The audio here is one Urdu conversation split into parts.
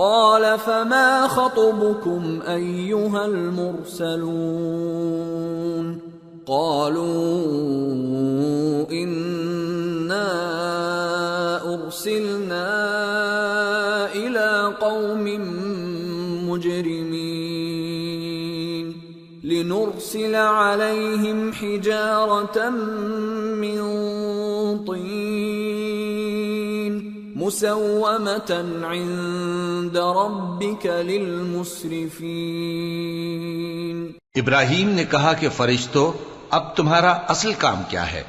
قال فما خطبكم أيها المرسلون قالوا إنا أرسلنا إلى قوم مجرمين لنرسل عليهم حجارة من طين مسومة عند ربك للمسرفين۔ ابراہیم نے کہا کہ فرشتوں، اب تمہارا اصل کام کیا ہے؟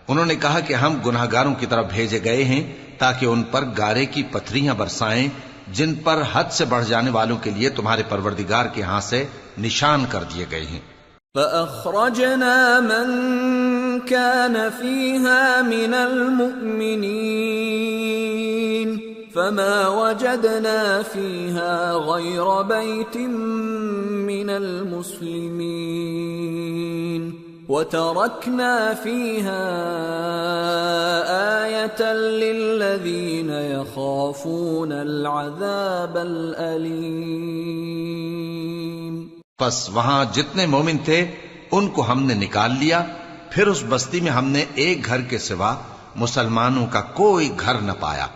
انہوں نے کہا کہ ہم گناہگاروں کی طرف بھیجے گئے ہیں تاکہ ان پر گارے کی پتھریاں برسائیں جن پر حد سے بڑھ جانے والوں کے لیے تمہارے پروردگار کے ہاں سے نشان کر دیے گئے ہیں۔ فأخرجنا من كان فيها من المؤمنين فما وجدنا فيها غير بيت من المسلمين وتركنا فيها آية للذين يخافون العذاب الأليم۔ پس وہاں جتنے مومن تھے ان کو ہم نے نکال لیا، پھر اس بستی میں ہم نے ایک گھر کے سوا مسلمانوں کا کوئی گھر نہ پایا،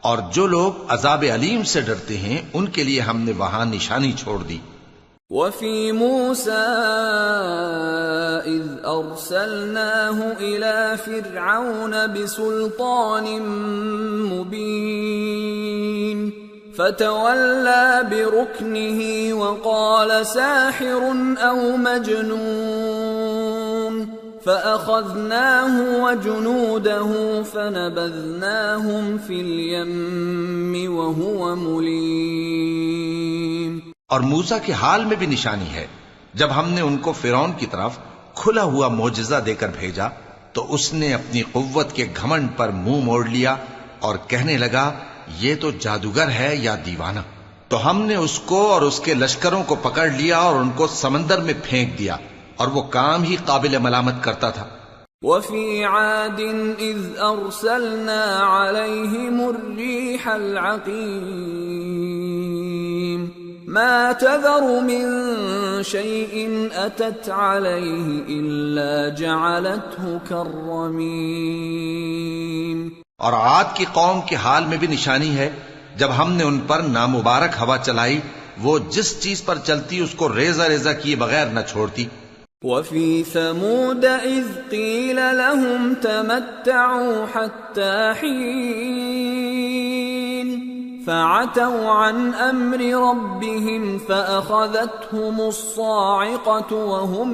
اور جو لوگ عذاب علیم سے ڈرتے ہیں ان کے لیے ہم نے وہاں نشانی چھوڑ دی۔ وفي موسى إذ أرسلناه إلى فرعون بسلطان مبين فتولى بركنه وقال ساحر أو مجنون فأخذناه وجنوده فنبذناهم في اليم وهو مليم۔ اور موسیٰ کے حال میں بھی نشانی ہے، جب ہم نے ان کو فرعون کی طرف کھلا ہوا معجزہ دے کر بھیجا تو اس نے اپنی قوت کے گھمنڈ پر منہ موڑ لیا اور کہنے لگا یہ تو جادوگر ہے یا دیوانہ۔ تو ہم نے اس کو اور اس کے لشکروں کو پکڑ لیا اور ان کو سمندر میں پھینک دیا، اور وہ کام ہی قابل ملامت کرتا تھا۔ وفي عاد إذ أرسلنا عليهم الريح العقيم ما تذر من شيء أتت عليه إلا جعلته كالرميم۔ اور عاد کی قوم کے حال میں بھی نشانی ہے، جب ہم نے ان پر نامبارک ہوا چلائی، وہ جس چیز پر چلتی اس کو ریزہ ریزہ کیے بغیر نہ چھوڑتی۔ وفي ثمود إذ قيل لهم تمتعوا حتى حين فعتوا عن أمر ربهم فأخذتهم الصاعقة وهم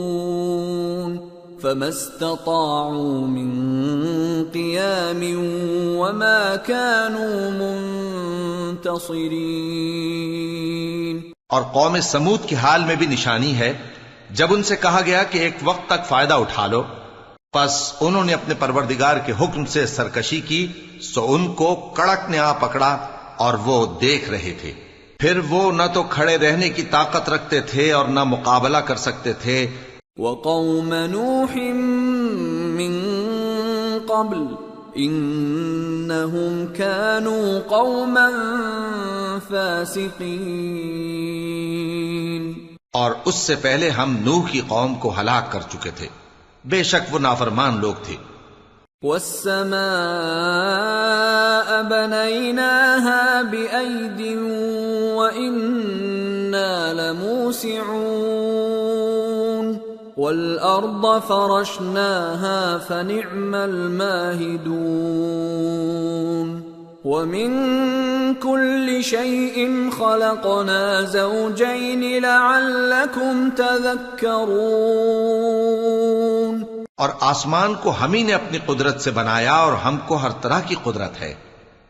ينظرون فما استطاعوا من قيام وما كانوا منتصرين۔ اور قوم سمود کے حال میں بھی نشانی ہے، جب ان سے کہا گیا کہ ایک وقت تک فائدہ اٹھا لو، پس انہوں نے اپنے پروردگار کے حکم سے سرکشی کی، سو ان کو کڑک نے آ پکڑا اور وہ دیکھ رہے تھے، پھر وہ نہ تو کھڑے رہنے کی طاقت رکھتے تھے اور نہ مقابلہ کر سکتے تھے۔ وقوم نوح من قبل انہم كانوا قوما فاسقین۔ اور اس سے پہلے ہم نوح کی قوم کو ہلاک کر چکے تھے، بے شک وہ نافرمان لوگ تھے۔ والسماء بنيناها بأيد وإنا لموسعون والأرض فرشناها فنعم الماهدون ومن كل شيء خلقنا زوجين لعلكم تذكرون۔ اور آسمان کو ہم ہی نے اپنی قدرت سے بنایا اور ہم کو ہر طرح کی قدرت ہے،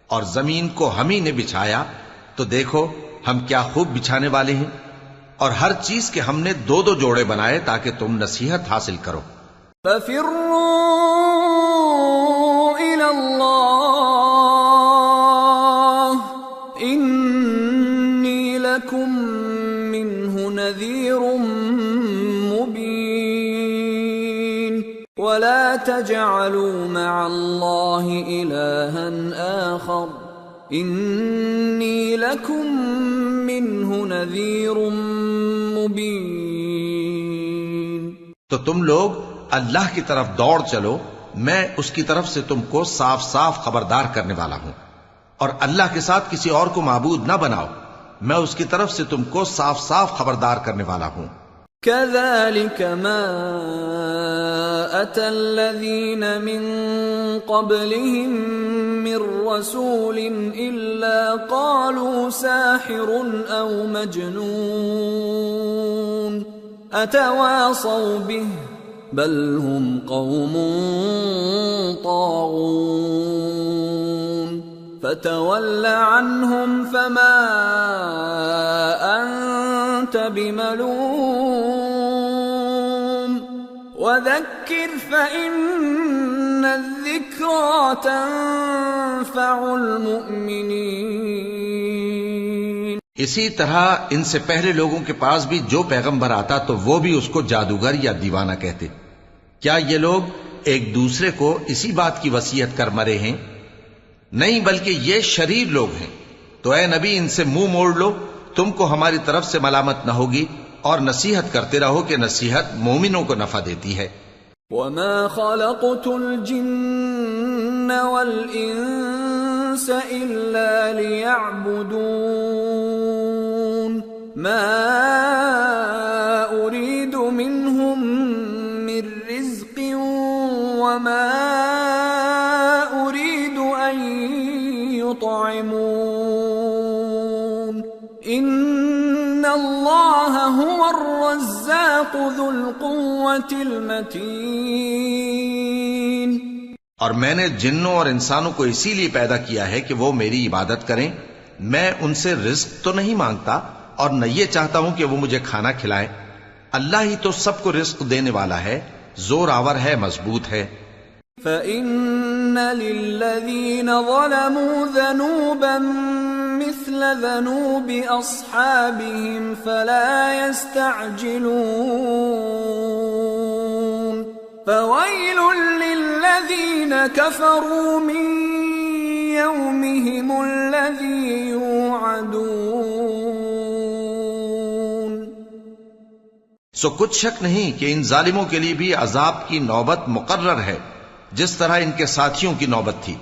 اور زمین کو ہم ہی نے بچھایا، تو دیکھو ہم کیا خوب بچھانے والے ہیں، اور ہر چیز کے ہم نے دو دو جوڑے بنائے تاکہ تم نصیحت حاصل کرو۔ فَفِرُّوا إِلَى اللَّهِ إِنِّي لَكُمْ مِنْهُ نَذِيرٌ مُبِينٌ وَلَا تَجْعَلُوا مَعَ اللَّهِ إِلَٰهًا آخَرَ انی لکم منہ نذیر مبین. تو تم لوگ اللہ کی طرف دوڑ چلو، میں اس کی طرف سے تم کو صاف صاف خبردار کرنے والا ہوں. اور اللہ کے ساتھ کسی اور کو معبود نہ بناؤ، میں اس کی طرف سے تم کو صاف صاف خبردار کرنے والا ہوں. كذلك ما أتى الذين من قبلهم من رسول إلا قالوا ساحر أو مجنون أتواصوا به بل هم قوم طاغون فتول عنهم فما أنت بملوم وذكر فإن الذكرى تنفع المؤمنين. اسی طرح ان سے پہلے لوگوں کے پاس بھی جو پیغمبر آتا تو وہ بھی اس کو جادوگر یا دیوانہ کہتے. کیا یہ لوگ ایک دوسرے کو اسی بات کی وصیت کر مرے ہیں؟ نہیں، بلکہ یہ شریر لوگ ہیں. تو اے نبی ان سے منہ موڑ لو، تم کو ہماری طرف سے ملامت نہ ہوگی، اور نصیحت کرتے رہو کہ نصیحت مومنوں کو نفع دیتی ہے. وما خلقت الجن والانس الا ليعبدون ما اريد منهم من رزق وما اريد ان يطعمون ان اللہ هو الرزاق ذو القوة المتین. اور میں نے جنوں اور انسانوں کو اسی لیے پیدا کیا ہے کہ وہ میری عبادت کریں. میں ان سے رزق تو نہیں مانگتا اور نہ یہ چاہتا ہوں کہ وہ مجھے کھانا کھلائیں. اللہ ہی تو سب کو رزق دینے والا ہے، زور آور ہے، مضبوط ہے. فَإِنَّ لِلَّذِينَ ظَلَمُوا ذَنُوبًا مثل ذنوب أصحابهم فلا يستعجلون فويل للذين كفروا من يومهم الذي يوعدون. سو کچھ شک نہیں کہ ان ظالموں کے لیے بھی عذاب کی نوبت مقرر ہے، جس طرح ان کے ساتھیوں کی نوبت تھی.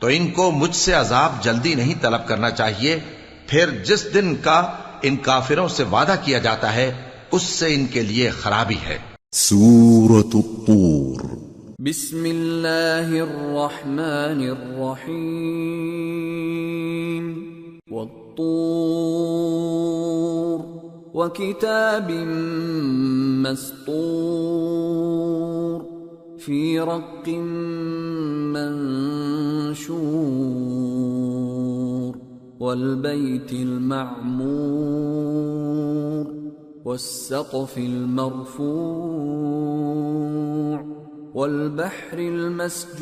تو ان کو مجھ سے عذاب جلدی نہیں طلب کرنا چاہیے، پھر جس دن کا ان کافروں سے وعدہ کیا جاتا ہے اس سے ان کے لیے خرابی ہے. سورة الطور. بسم اللہ الرحمن الرحیم. والطور وکتاب مسطور فی رق منشور والبیت المعمور والسقف المرفوع والبحر المسجور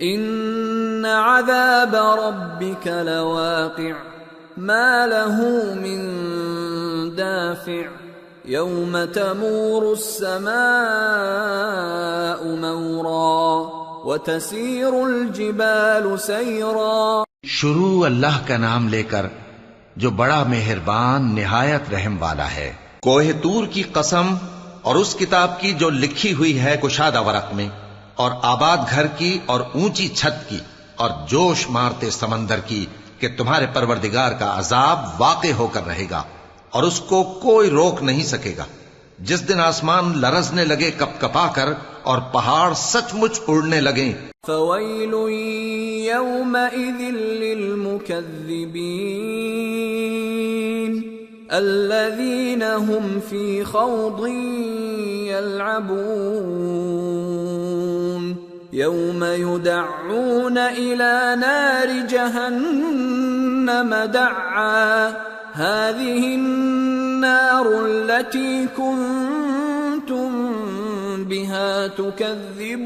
ان عذاب ربك لواقع ما له من دافع يوم تمور السماء مورا وتسير الجبال سيرا. شروع اللہ کا نام لے کر جو بڑا مہربان نہایت رحم والا ہے. کوہ طور کی قسم اور اس کتاب کی جو لکھی ہوئی ہے کشادہ ورق میں، اور آباد گھر کی اور اونچی چھت کی، اور جوش مارتے سمندر کی کہ تمہارے پروردگار کا عذاب واقع ہو کر رہے گا اور اس کو کوئی روک نہیں سکے گا. جس دن آسمان لرزنے لگے کپ کپا کر اور پہاڑ سچ مچ اڑنے لگیں. فويل يومئذ للمكذبين الذين هم في خوض يلعبون يوم يدعون إلى نار جهنم دعا هذه النار التي كنتم بها تكذبون.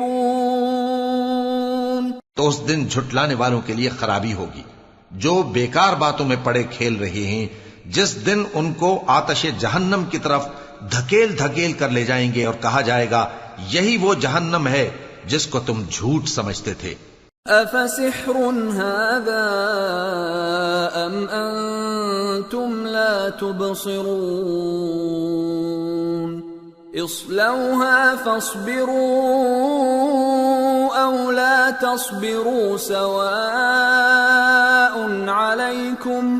تو اس دن جھٹلانے والوں کے لیے خرابی ہوگی جو بیکار باتوں میں پڑے کھیل رہے ہیں، جس دن ان کو آتش جہنم کی طرف دھکیل دھکیل کر لے جائیں گے اور کہا جائے گا یہی وہ جہنم ہے جس کو تم جھوٹ سمجھتے تھے. أفسحر هذا أم أنتم لا تبصرون اصلوها فاصبروا أو لا تصبروا سواء عليكم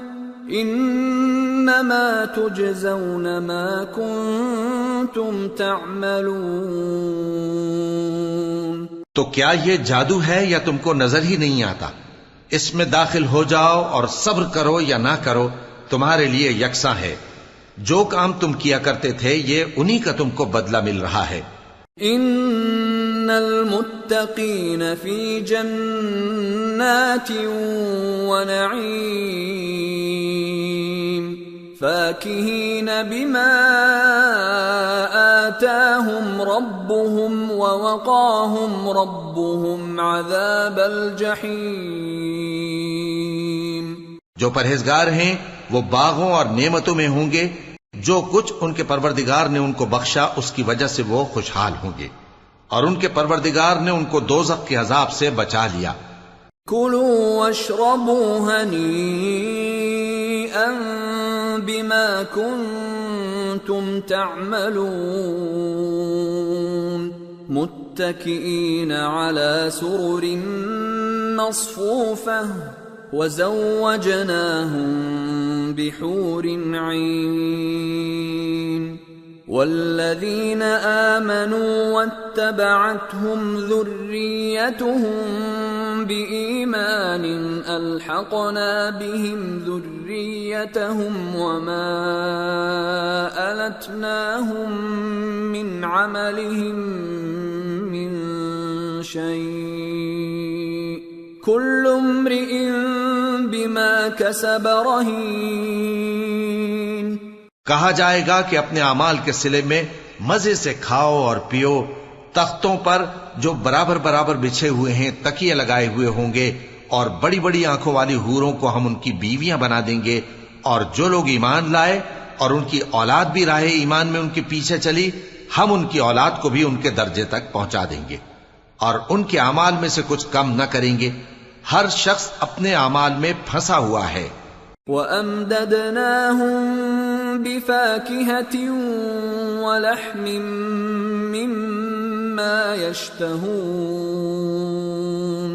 انما تجزون ما کنتم تعملون۔ تو کیا یہ جادو ہے یا تم کو نظر ہی نہیں آتا؟ اس میں داخل ہو جاؤ اور صبر کرو یا نہ کرو تمہارے لیے یکساں ہے۔ جو کام تم کیا کرتے تھے یہ انہی کا تم کو بدلہ مل رہا ہے۔ ان المتقین فی جنات ونعیم فاکہین بما آتاہم ربهم ووقاہم ربهم عذاب الجحیم۔ جو پرہیزگار ہیں وہ باغوں اور نعمتوں میں ہوں گے، جو کچھ ان کے پروردگار نے ان کو بخشا اس کی وجہ سے وہ خوشحال ہوں گے، اور ان کے پروردگار نے ان کو دوزخ کے عذاب سے بچا لیا۔ کلوا واشربوا ہنیئا بما کنتم تعملون متکئین علی سرر مصفوفہ وزوجناهم بحور عین۔ والذین آمنوا واتبعتهم ذریتهم بإیمان الحقنا بهم ذریتهم وما ألتناهم من عملهم من شیء کل امرئ بما کسب رہین۔ کہا جائے گا کہ اپنے اعمال کے صلے میں مزے سے کھاؤ اور پیو، تختوں پر جو برابر برابر بچھے ہوئے ہیں تکیے لگائے ہوئے ہوں گے، اور بڑی بڑی آنکھوں والی حوروں کو ہم ان کی بیویاں بنا دیں گے، اور جو لوگ ایمان لائے اور ان کی اولاد بھی راہ ایمان میں ان کے پیچھے چلی، ہم ان کی اولاد کو بھی ان کے درجے تک پہنچا دیں گے، اور ان کے اعمال میں سے کچھ کم نہ کریں گے۔ ہر شخص اپنے اعمال میں پھنسا ہوا ہے۔ وَأَمْدَدْنَاهُمْ بِفَاكِهَةٍ وَلَحْمٍ مِّمَّا يَشْتَهُونَ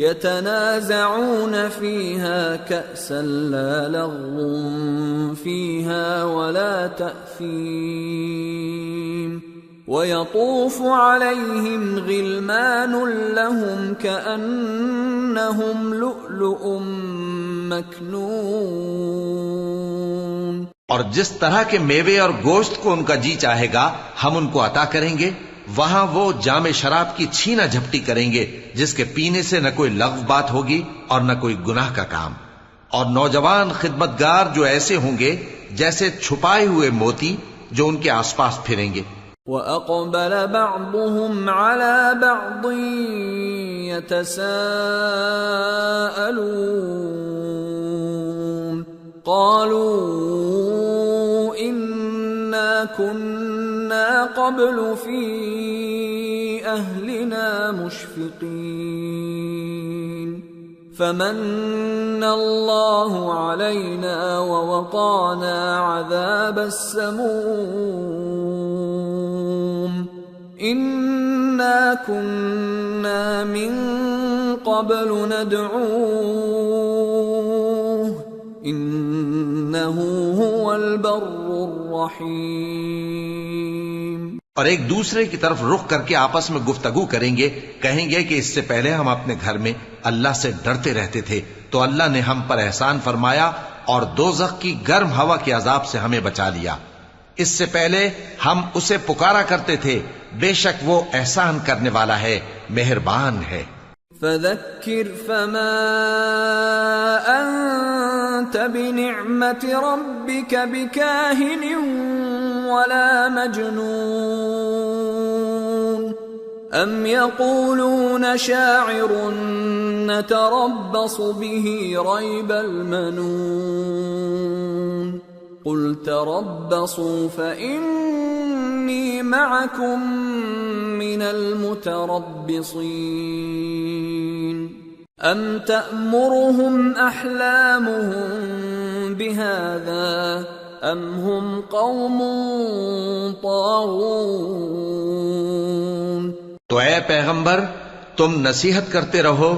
يَتَنَازَعُونَ فِيهَا كَأْسًا لَّا لَغْوٌ فِيهَا وَلَا تَأْثِيمٌ وَيَطُوفُ عَلَيْهِمْ غِلْمَانٌ لَّهُمْ كَأَنَّهُمْ لُؤْلُؤٌ مَّكْنُونٌ۔ اور جس طرح کے میوے اور گوشت کو ان کا جی چاہے گا ہم ان کو عطا کریں گے، وہاں وہ جام شراب کی چھینا جھپٹی کریں گے جس کے پینے سے نہ کوئی لغو بات ہوگی اور نہ کوئی گناہ کا کام، اور نوجوان خدمتگار جو ایسے ہوں گے جیسے چھپائے ہوئے موتی جو ان کے آس پاس پھریں گے۔ وَأَقْبَلَ بَعْضُهُمْ عَلَى بَعْضٍ يَتَسَاءَلُونَ قَالُوا إِنَّا كُنَّا قَبْلُ فِي أَهْلِنَا مُشْفِقِينَ فَمَنَّ اللَّهُ عَلَيْنَا وَوَقَانَا عَذَابَ السَّمُومِ إِنَّا كُنَّا مِن قَبْلُ نَدْعُوهُ إِنَّهُ هُوَ الْبَرُّ الرَّحِيمُ۔ اور ایک دوسرے کی طرف رخ کر کے آپس میں گفتگو کریں گے، کہیں گے کہ اس سے پہلے ہم اپنے گھر میں اللہ سے ڈرتے رہتے تھے تو اللہ نے ہم پر احسان فرمایا اور دوزخ کی گرم ہوا کے عذاب سے ہمیں بچا لیا۔ اس سے پہلے ہم اسے پکارا کرتے تھے، بے شک وہ احسان کرنے والا ہے، مہربان ہے۔ فَذَكِّرْ فَمَا أَنْتَ بِنِعْمَةِ رَبِّكَ بِكَاهِنٍ وَلَا مَجْنُونٍ أَمْ يَقُولُونَ شَاعِرٌ نَتَرَبَّصُ بِهِ رَيْبَ الْمَنُونِ قُلْ تَرَبَّصُوا فَإِنِّي مَعَكُمْ مِنَ الْمُتَرَبِّصِينَ۔ ام تأمرهم احلامهم بهذا ام هم قوم طاغون. تو اے پیغمبر تم نصیحت کرتے رہو،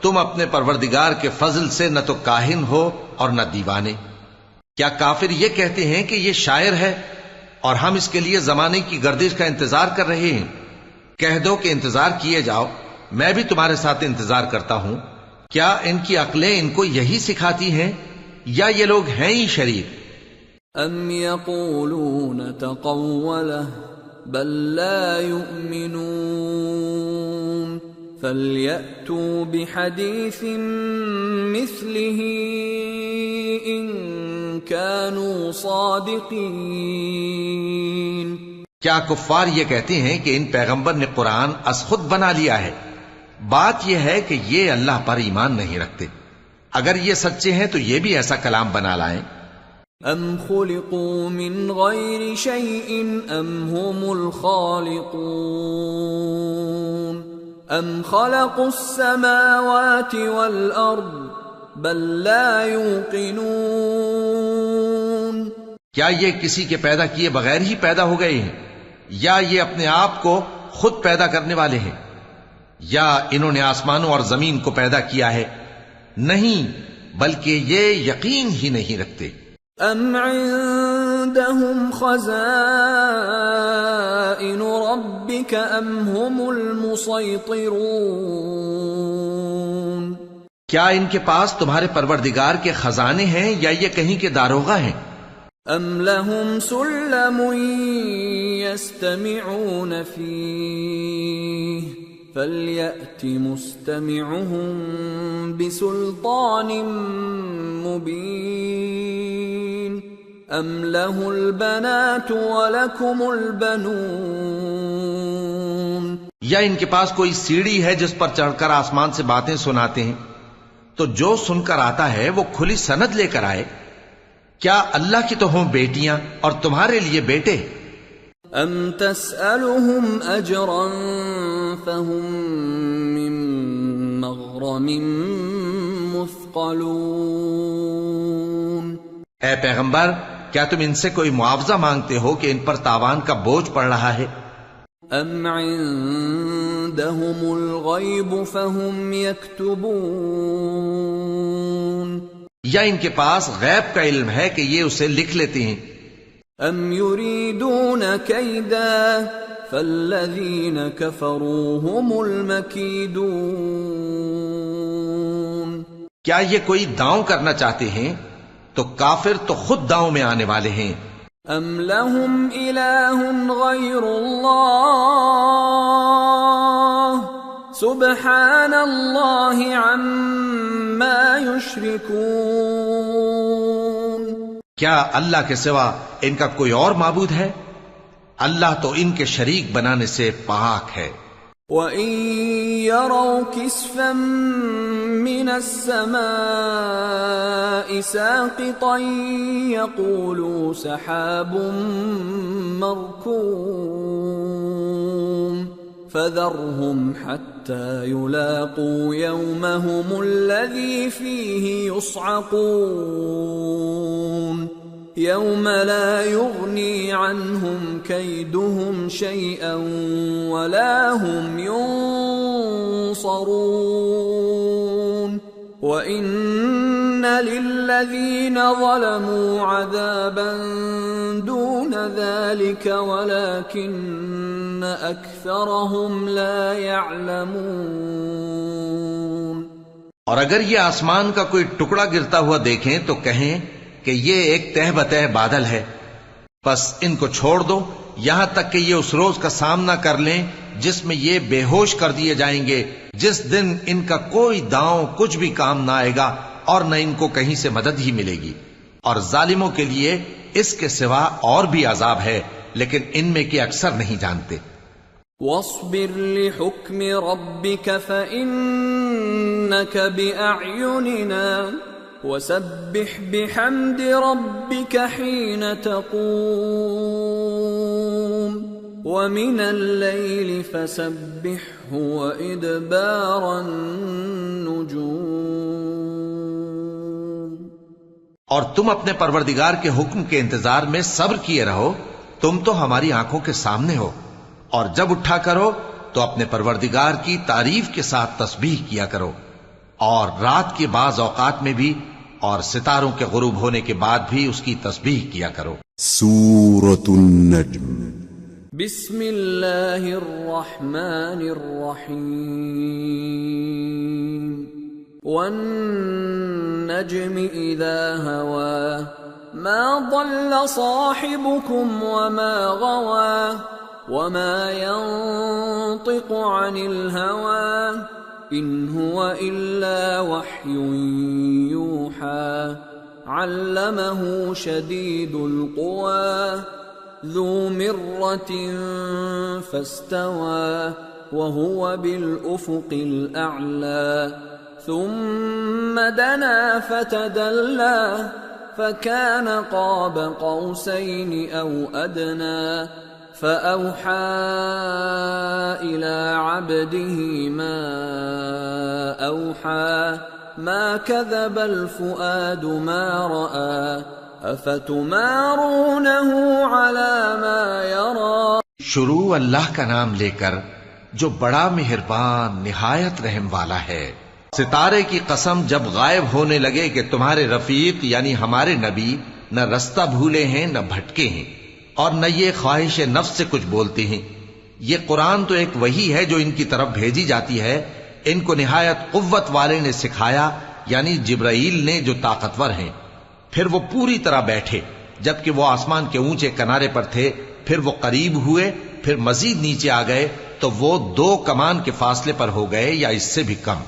تم اپنے پروردگار کے فضل سے نہ تو کاہن ہو اور نہ دیوانے. کیا کافر یہ کہتے ہیں کہ یہ شاعر ہے اور ہم اس کے لیے زمانے کی گردش کا انتظار کر رہے ہیں؟ کہہ دو کہ انتظار کیے جاؤ، میں بھی تمہارے ساتھ انتظار کرتا ہوں. کیا ان کی عقلیں ان کو یہی سکھاتی ہیں یا یہ لوگ ہیں ہی شریر؟ ام یقولون تقولہ بل لا یؤمنون فَلْيَأْتُوا بِحَدِيثٍ مِثْلِهِ إِن كَانُوا صَادِقِينَ. کیا کفار یہ کہتے ہیں کہ ان پیغمبر نے قرآن از خود بنا لیا ہے؟ بات یہ ہے کہ یہ اللہ پر ایمان نہیں رکھتے. اگر یہ سچے ہیں تو یہ بھی ایسا کلام بنا لائیں. ام خلقوا من غیر شیء ام هم الخالقون ام خلقوا السماوات والارض بل لا يوقنون. کیا یہ کسی کے پیدا کیے بغیر ہی پیدا ہو گئے ہیں یا یہ اپنے آپ کو خود پیدا کرنے والے ہیں؟ یا انہوں نے آسمانوں اور زمین کو پیدا کیا ہے؟ نہیں، بلکہ یہ یقین ہی نہیں رکھتے. ام عندهم خزائن ربك ام هم المسيطرون. کیا ان کے پاس تمہارے پروردگار کے خزانے ہیں یا یہ کہیں کے داروغہ ہیں؟ ام لهم سلم يستمعون فيه فَلْيَأْتِ مُسْتَمِعُهُم بِسُلْطَانٍ مُبِينٍ أَمْ لَهُ الْبَنَاتُ وَلَكُمُ الْبَنُونَ. یا ان کے پاس کوئی سیڑھی ہے جس پر چڑھ کر آسمان سے باتیں سناتے ہیں؟ تو جو سن کر آتا ہے وہ کھلی سند لے کر آئے. کیا اللہ کی تو ہوں بیٹیاں اور تمہارے لیے بیٹے؟ ام تسألهم اجرا فهم من مغرم مثقلون. اے پیغمبر کیا تم ان سے کوئی معاوضہ مانگتے ہو کہ ان پر تاوان کا بوجھ پڑ رہا ہے؟ ام عندهم الغیب فهم یکتبون. یا ان کے پاس غیب کا علم ہے کہ یہ اسے لکھ لیتے ہیں؟ ام یریدون کیدا فالذین کفروا هم المکیدون. کیا یہ کوئی داؤں کرنا چاہتے ہیں؟ تو کافر تو خود داؤں میں آنے والے ہیں. ام لهم الہ غیر اللہ سبحان اللہ عما یشرکون. کیا اللہ کے سوا ان کا کوئی اور معبود ہے؟ اللہ تو ان کے شریک بنانے سے پاک ہے. وَإِن يَرَوْا كِسْفًا مِّنَ السَّمَاءِ سَاقِطًا يَقُولُوا سَحَابٌ مَّرْكُومٌ فَذَرْهُمْ حَتَّى يُلَاقُوا يَوْمَهُمُ الَّذِي فِيهِ يُصْعَقُونَ يَوْمَ لَا يُغْنِي عَنْهُمْ كَيْدُهُمْ شَيْئًا وَلَا هُمْ يُنصَرُونَ وَإِنَّ لِلَّذِينَ ظَلَمُوا عَذَابًا دُونَ ذَلِكَ وَلَكِنَّ أَكْثَرَهُمْ لَا يَعْلَمُونَ. اور اگر یہ آسمان کا کوئی ٹکڑا گرتا ہوا دیکھیں تو کہیں کہ یہ ایک تہ بتہ بادل ہے، پس ان کو چھوڑ دو یہاں تک کہ یہ اس روز کا سامنا کر لیں جس میں یہ بے ہوش کر دیے جائیں گے، جس دن ان کا کوئی داؤں کچھ بھی کام نہ آئے گا اور نہ ان کو کہیں سے مدد ہی ملے گی. اور ظالموں کے لیے اس کے سوا اور بھی عذاب ہے، لیکن ان میں کے اکثر نہیں جانتے. وَاصْبِرْ لِحُكْمِ رَبِّكَ فَإِنَّكَ بِأَعْيُنِنَا وَسَبِّحْ بِحَمْدِ رَبِّكَ حِينَ تَقُومُ. ومن الليل فسبحه وإدبار النجوم. اور تم اپنے پروردگار کے حکم کے انتظار میں صبر کیے رہو، تم تو ہماری آنکھوں کے سامنے ہو، اور جب اٹھا کرو تو اپنے پروردگار کی تعریف کے ساتھ تسبیح کیا کرو، اور رات کے بعض اوقات میں بھی اور ستاروں کے غروب ہونے کے بعد بھی اس کی تسبیح کیا کرو. سورة النجم. بسم اللہ الرحمن الرحیم. والنجم اذا هوى ما ضل صاحبكم وما غوى وما ينطق عن الهوى ان هو الا وحي يوحى علمه شديد القوى ذو مرة فاستوى وهو بالأفق الأعلى ثم دنا فتدلى فكان قاب قوسين أو أدنى فأوحى إلى عبده ما أوحى ما كذب الفؤاد ما رأى افتمارونه على ما يرى. شروع اللہ کا نام لے کر جو بڑا مہربان نہایت رحم والا ہے. ستارے کی قسم جب غائب ہونے لگے کہ تمہارے رفیق یعنی ہمارے نبی نہ رستہ بھولے ہیں نہ بھٹکے ہیں اور نہ یہ خواہش نفس سے کچھ بولتے ہیں. یہ قرآن تو ایک وحی ہے جو ان کی طرف بھیجی جاتی ہے. ان کو نہایت قوت والے نے سکھایا یعنی جبرائیل نے جو طاقتور ہیں. پھر وہ پوری طرح بیٹھے جبکہ وہ آسمان کے اونچے کنارے پر تھے، پھر وہ قریب ہوئے، پھر مزید نیچے آ گئے تو وہ 2 کمان کے فاصلے پر ہو گئے یا اس سے بھی کم.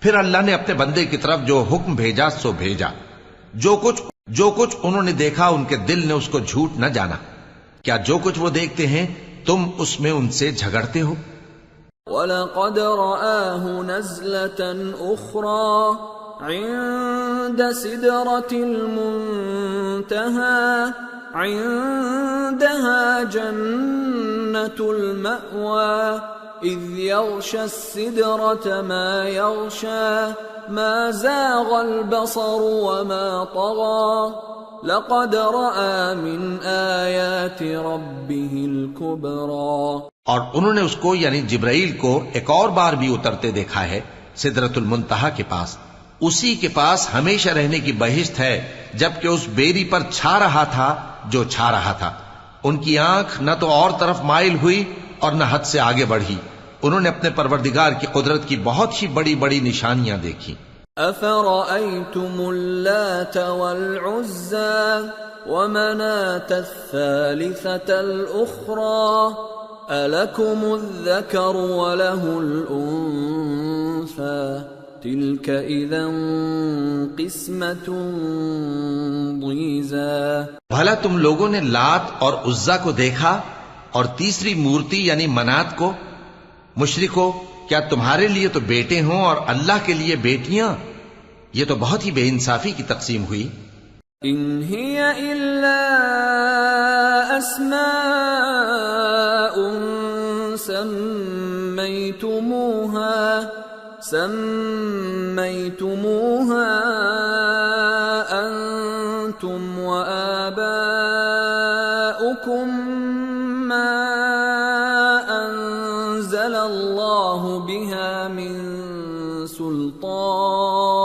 پھر اللہ نے اپنے بندے کی طرف جو حکم بھیجا سو بھیجا. جو کچھ انہوں نے دیکھا ان کے دل نے اس کو جھوٹ نہ جانا. کیا جو کچھ وہ دیکھتے ہیں تم اس میں ان سے جھگڑتے ہو؟ وَلَقَدْ رَآهُ نَزْلَةً أُخْرَى عند سدرة المنتهى عندها جنة المأوى إذ يغشى السدرة ما يغشى ما زاغ البصر وما طغى لقد رأى من آيات ربه الكبرى. اور انہوں نے اس کو یعنی جبرائیل کو ایک اور بار بھی اترتے دیکھا ہے سدرۃ المنتہا کے پاس. اسی کے پاس ہمیشہ رہنے کی بہشت ہے جبکہ اس بیری پر چھا رہا تھا جو چھا رہا تھا. ان کی آنکھ نہ تو اور طرف مائل ہوئی اور نہ حد سے آگے بڑھی. انہوں نے اپنے پروردگار کی قدرت کی بہت ہی بڑی بڑی نشانیاں دیکھی. افرأيتم اللات والعزى ومناة الثالثة الأخرى ألكم الذكر وله الأنثى تلك اذا قسمة ضیزى. بھلا تم لوگوں نے لات اور عزا کو دیکھا اور تیسری مورتی یعنی منات کو؟ مشرکو، کیا تمہارے لیے تو بیٹے ہوں اور اللہ کے لیے بیٹیاں؟ یہ تو بہت ہی بے انصافی کی تقسیم ہوئی. ان هي الا اسماء سميتموها أنتم وآباؤكم ما أنزل الله بها من سلطان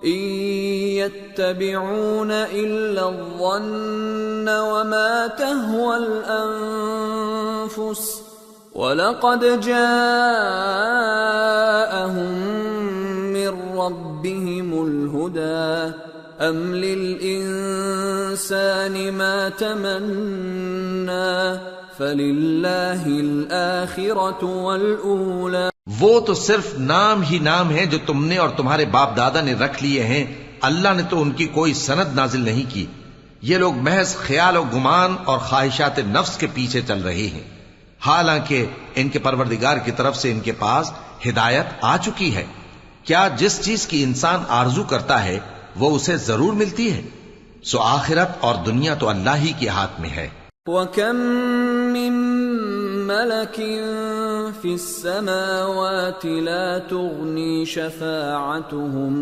إن يتبعون إلا الظن وما تهوى الأنفس وَلَقَدْ جَاءَهُم مِّن رَّبِّهِمُ الْهُدَىٰ أَمْ لِلْإِنسَانِ مَا تَمَنَّىٰ فَلِلَّهِ الْآخِرَةُ وَالْأُولَىٰ. وہ تو صرف نام ہی نام ہے جو تم نے اور تمہارے باپ دادا نے رکھ لیے ہیں. اللہ نے تو ان کی کوئی سند نازل نہیں کی. یہ لوگ محض خیال و گمان اور خواہشات نفس کے پیچھے چل رہے ہیں، حالانکہ ان کے پروردگار کی طرف سے ان کے پاس ہدایت آ چکی ہے. کیا جس چیز کی انسان آرزو کرتا ہے وہ اسے ضرور ملتی ہے؟ سو آخرت اور دنیا تو اللہ ہی کے ہاتھ میں ہے. وَكَم مِّن مَّلَكٍ فِي السَّمَاوَاتِ لَا تُغْنِي شَفَاعَتُهُمْ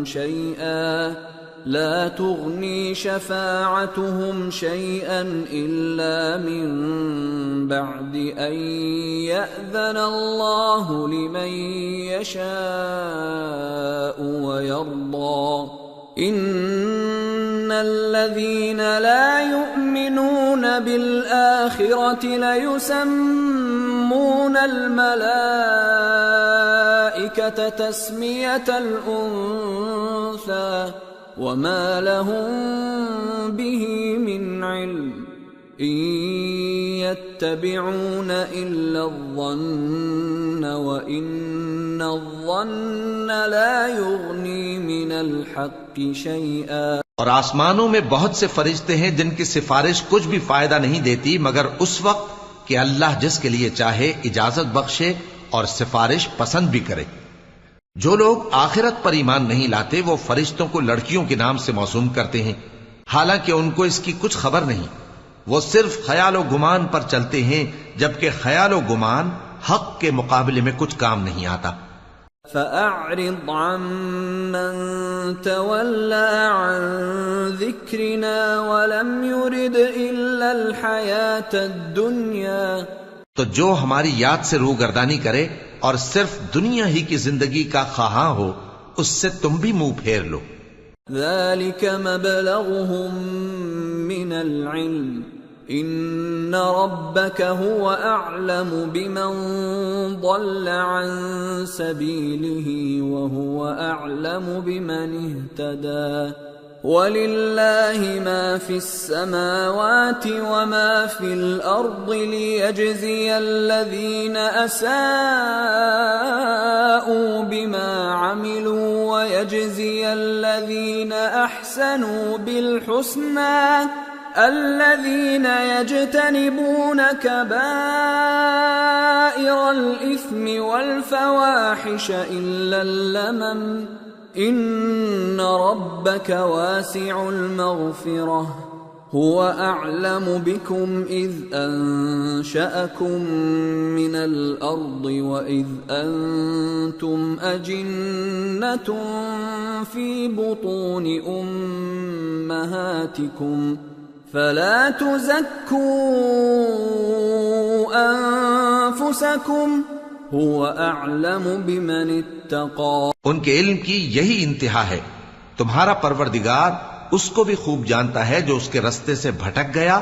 شَيْئًا إِلَّا مِن بَعْدِ أَن يَأْذَنَ اللَّهُ لِمَن يَشَاءُ وَيَرْضَىٰ إِنَّ الَّذِينَ لَا يُؤْمِنُونَ بِالْآخِرَةِ لَيُسَمُّونَ الْمَلَائِكَةَ تَسْمِيَةَ الْأُنثَىٰ وَمَا لَهُم بِهِ مِنْ عِلْمٍ إِن يَتَّبِعُونَ إِلَّا الظَّنَّ وَإِنَّ الظَّنَّ لَا يُغْنِي مِنَ الْحَقِّ شَيْئًا۔ اور آسمانوں میں بہت سے فرشتے ہیں جن کی سفارش کچھ بھی فائدہ نہیں دیتی مگر اس وقت کہ اللہ جس کے لیے چاہے اجازت بخشے اور سفارش پسند بھی کرے۔ جو لوگ آخرت پر ایمان نہیں لاتے وہ فرشتوں کو لڑکیوں کے نام سے موسوم کرتے ہیں، حالانکہ ان کو اس کی کچھ خبر نہیں۔ وہ صرف خیال و گمان پر چلتے ہیں، جبکہ خیال و گمان حق کے مقابلے میں کچھ کام نہیں آتا۔ فَأَعْرِضْ عَمَّن تَوَلَّىٰ عَن ذِكْرِنَا وَلَمْ يُرِدْ إِلَّا الْحَيَاةَ الدُّنْيَا، تو جو ہماری یاد سے روگردانی کرے اور صرف دنیا ہی کی زندگی کا خواہاں ہو، اس سے تم بھی منہ پھیر لو۔ ذَلِكَ مَبْلَغُهُم مِّنَ الْعِلْمِ إِنَّ رَبَّكَ هُوَ أَعْلَمُ بِمَن ضَلَّ عَن سَبِيلِهِ وَهُوَ أَعْلَمُ بِمَنِ اهْتَدَىٰ وَلِلَّهِ مَا فِي السَّمَاوَاتِ وَمَا فِي الْأَرْضِ لِيَجْزِيَ الَّذِينَ أَسَاءُوا بِمَا عَمِلُوا وَيَجْزِيَ الَّذِينَ أَحْسَنُوا بِالْحُسْنَىٰ الَّذِينَ يَجْتَنِبُونَ كَبَائِرَ الْإِثْمِ وَالْفَوَاحِشَ إِلَّا اللَّمَمَ إِنَّ رَبَّكَ وَاسِعُ الْمَغْفِرَةِ هُوَ أَعْلَمُ بِكُمْ إِذْ أَنشَأَكُم مِّنَ الْأَرْضِ وَإِذْ أَنتُمْ أَجِنَّةٌ فِي بُطُونِ أُمَّهَاتِكُمْ فَلَا تُزَكُّوا أَنفُسَكُمْ هُوَ أَعْلَمُ بِمَنِ اتَّقَىٰ۔ ان کے علم کی یہی انتہا ہے، تمہارا پروردگار اس کو بھی خوب جانتا ہے جو اس کے رستے سے بھٹک گیا،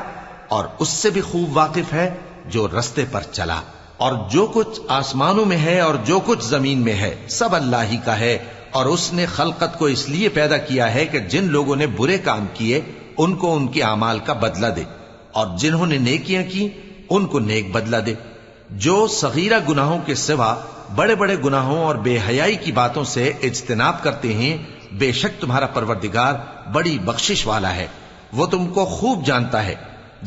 اور اس سے بھی خوب واقف ہے جو رستے پر چلا۔ اور جو کچھ آسمانوں میں ہے اور جو کچھ زمین میں ہے سب اللہ ہی کا ہے، اور اس نے خلقت کو اس لیے پیدا کیا ہے کہ جن لوگوں نے برے کام کیے ان کو ان کے اعمال کا بدلہ دے، اور جنہوں نے نیکیاں کی ان کو نیک بدلہ دے۔ جو صغیرہ گناہوں کے سوا بڑے بڑے گناہوں اور بے حیائی کی باتوں سے اجتناب کرتے ہیں، بے شک تمہارا پروردگار بڑی بخشش والا ہے، وہ تم کو خوب جانتا ہے۔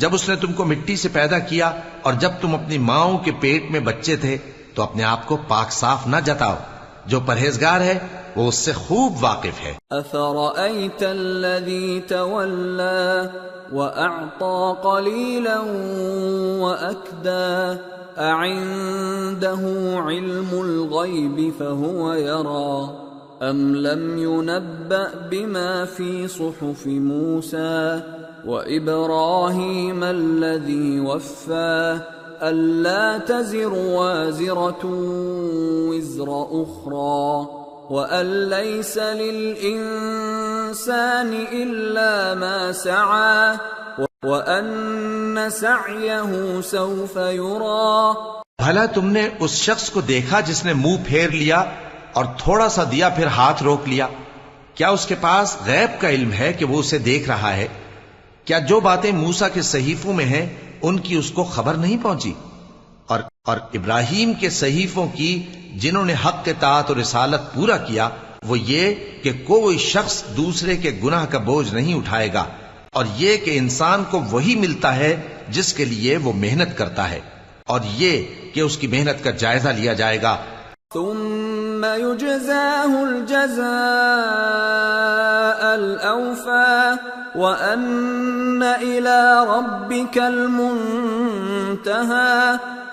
جب اس نے تم کو مٹی سے پیدا کیا اور جب تم اپنی ماؤں کے پیٹ میں بچے تھے تو اپنے آپ کو پاک صاف نہ جتاؤ، جو پرہیزگار ہے وہ اس سے خوب واقف ہے۔ أَفَرَأَيْتَ الَّذِي تَوَلَّىٰ وَأَعْطَىٰ قَلِيلًا وَأَكْدَىٰ أَعِندَهُ عِلْمُ الْغَيْبِ فَهُوَ يَرَىٰ أَمْ لَمْ يُنَبَّأْ بِمَا فِي صُحُفِ مُوسَىٰ وَإِبْرَاهِيمَ الَّذِي وَفَّىٰ أَلَّا تَزِرُ وَازِرَةٌ وِزْرَ أُخْرَىٰ وَأَن لَّيْسَ لِلْإِنسَانِ إِلَّا مَا سَعَىٰ وَأَنَّ سَعْيَهُ سَوْفَ يُرَىٰ۔ بھلا تم نے اس شخص کو دیکھا جس نے منہ پھیر لیا اور تھوڑا سا دیا پھر ہاتھ روک لیا؟ کیا اس کے پاس غیب کا علم ہے کہ وہ اسے دیکھ رہا ہے؟ کیا جو باتیں موسیٰ کے صحیفوں میں ہیں ان کی اس کو خبر نہیں پہنچی؟ اور ابراہیم کے صحیفوں کی جنہوں نے حق کے اطاعت اور رسالت پورا کیا، وہ یہ کہ کوئی شخص دوسرے کے گناہ کا بوجھ نہیں اٹھائے گا، اور یہ کہ انسان کو وہی ملتا ہے جس کے لیے وہ محنت کرتا ہے، اور یہ کہ اس کی محنت کا جائزہ لیا جائے گا۔ ثم يجزاه الجزاء الأوفى وأن إلى ربك المنتهى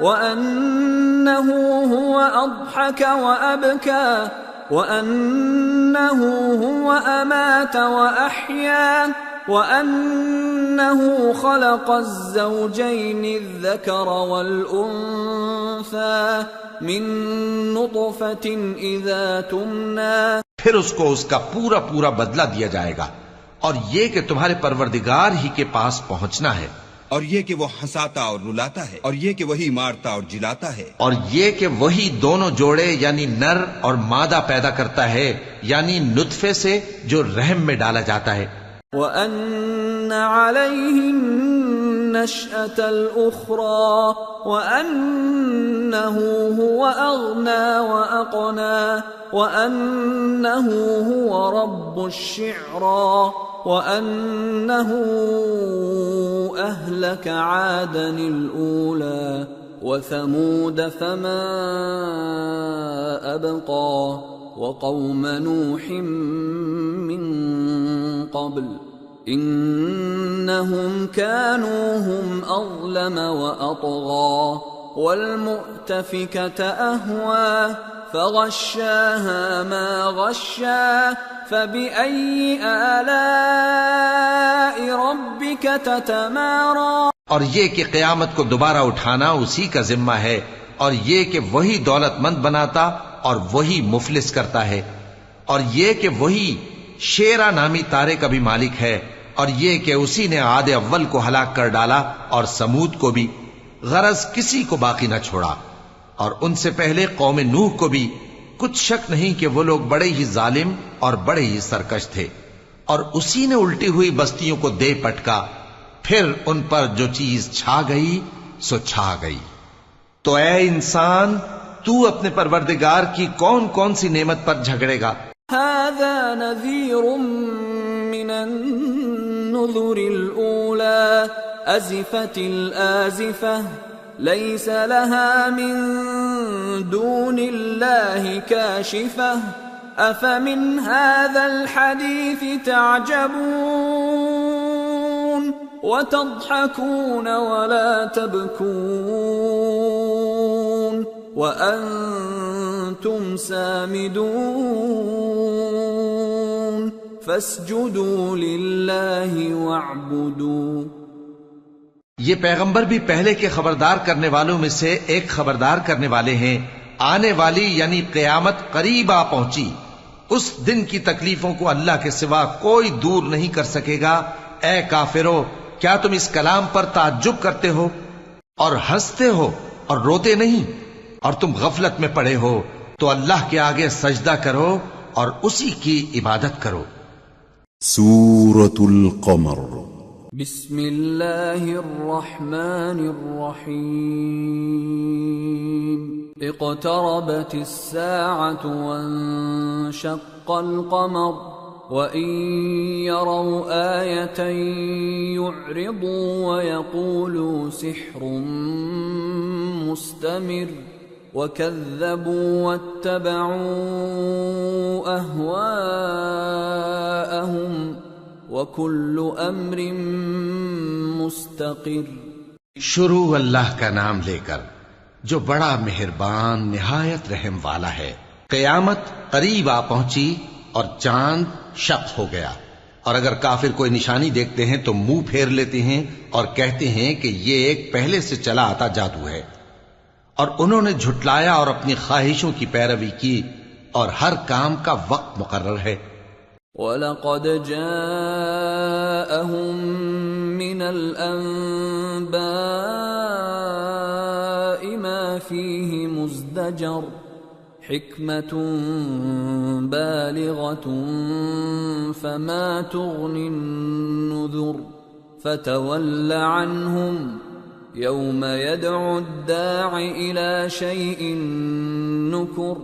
وأنه هو أضحك وأبكى وأنه هو أمات وأحيا وأنه خلق الزوجين الذكر والأنثى من نطفة إذا تمنى. پھر اس کو اس کا پورا پورا بدلہ دیا جائے گا، اور یہ کہ تمہارے پروردگار ہی کے پاس پہنچنا ہے، اور یہ کہ وہ ہنساتا اور رلاتا ہے، اور یہ کہ وہی مارتا اور جلاتا ہے، اور یہ کہ وہی دونوں جوڑے یعنی نر اور مادہ پیدا کرتا ہے، یعنی نطفے سے جو رحم میں ڈالا جاتا ہے. وَأَنَّ عَلَيْهِ النَّشْأَةَ الْأُخْرَى وَأَنَّهُ هُوَ أَغْنَى وَأَقْنَى وَأَنَّهُ هُوَ رَبُّ الشِّعْرَى وَأَنَّهُ أَهْلَكَ عَادًا الْأُولَى وَثَمُودَ فَمَا أَبْقَى وَقَوْمَ نُوحٍ مِّن قَبْلُ إِنَّهُمْ كَانُوا هُمْ أَظْلَمَ وَأَطْغَى وَالْمُؤْتَفِكَةَ أَهْوَى فَغَشَّاهَا مَا غَشَّى فَبِأَيِّ آلَاءِ رَبِّكَ تَتَمَارَى. اور یہ کہ قیامت کو دوبارہ اٹھانا اسی کا ذمہ ہے، اور یہ کہ وہی دولت مند بناتا اور وہی مفلس کرتا ہے، اور یہ کہ وہی شیرا نامی تارے کا بھی مالک ہے، اور یہ کہ اسی نے عاد اول کو ہلاک کر ڈالا اور سمود کو بھی، غرض کسی کو باقی نہ چھوڑا، اور ان سے پہلے قوم نوح کو بھی. کچھ شک نہیں کہ وہ لوگ بڑے ہی ظالم اور بڑے ہی سرکش تھے، اور اسی نے الٹی ہوئی بستیوں کو دے پٹکا، پھر ان پر جو چیز چھا گئی سو چھا گئی. تو اے انسان، تو اپنے پروردگار کی کون کون سی نعمت پر جھگڑے گا؟ هذا نذير من النذر الأولى أزفت الآزفة ليس لها من دون الله كاشفة أفمن هذا الحديث تعجبون وتضحكون ولا تبكون وأنتم سامدون فاسجدوا لله واعبدوا. یہ پیغمبر بھی پہلے کے خبردار کرنے والوں میں سے ایک خبردار کرنے والے ہیں. آنے والی یعنی قیامت قریب آ پہنچی، اس دن کی تکلیفوں کو اللہ کے سوا کوئی دور نہیں کر سکے گا. اے کافرو، کیا تم اس کلام پر تعجب کرتے ہو اور ہنستے ہو اور روتے نہیں؟ اور تم غفلت میں پڑے ہو تو اللہ کے آگے سجدہ کرو اور اسی کی عبادت کرو. سورة القمر. بسم اللہ الرحمن الرحیم. اقتربت الساعة وانشق القمر وإن يروا آية يعرضوا ويقولوا سحر مستمر وكذبوا واتبعوا أهواءهم وكل أمر مستقر. شروع اللہ کا نام لے کر جو بڑا مہربان نہایت رحم والا ہے. قیامت قریب آ پہنچی اور چاند شق ہو گیا، اور اگر کافر کوئی نشانی دیکھتے ہیں تو منہ پھیر لیتے ہیں اور کہتے ہیں کہ یہ ایک پہلے سے چلا آتا جادو ہے. اور انہوں نے جھٹلایا اور اپنی خواہشوں کی پیروی کی، اور ہر کام کا وقت مقرر ہے. وَلَقَدْ جَاءَهُم مِّنَ الْأَنبَاءِ مَا فِيهِ مُزْدَجَرٌ حِكْمَةٌ بَالِغَةٌ فَمَا تُغْنِ النُّذُرُ فَتَوَلَّ عَنْهُمْ يَوْمَ يَدْعُ الدَّاعِ إِلَى شَيْءٍ نُكُرٍ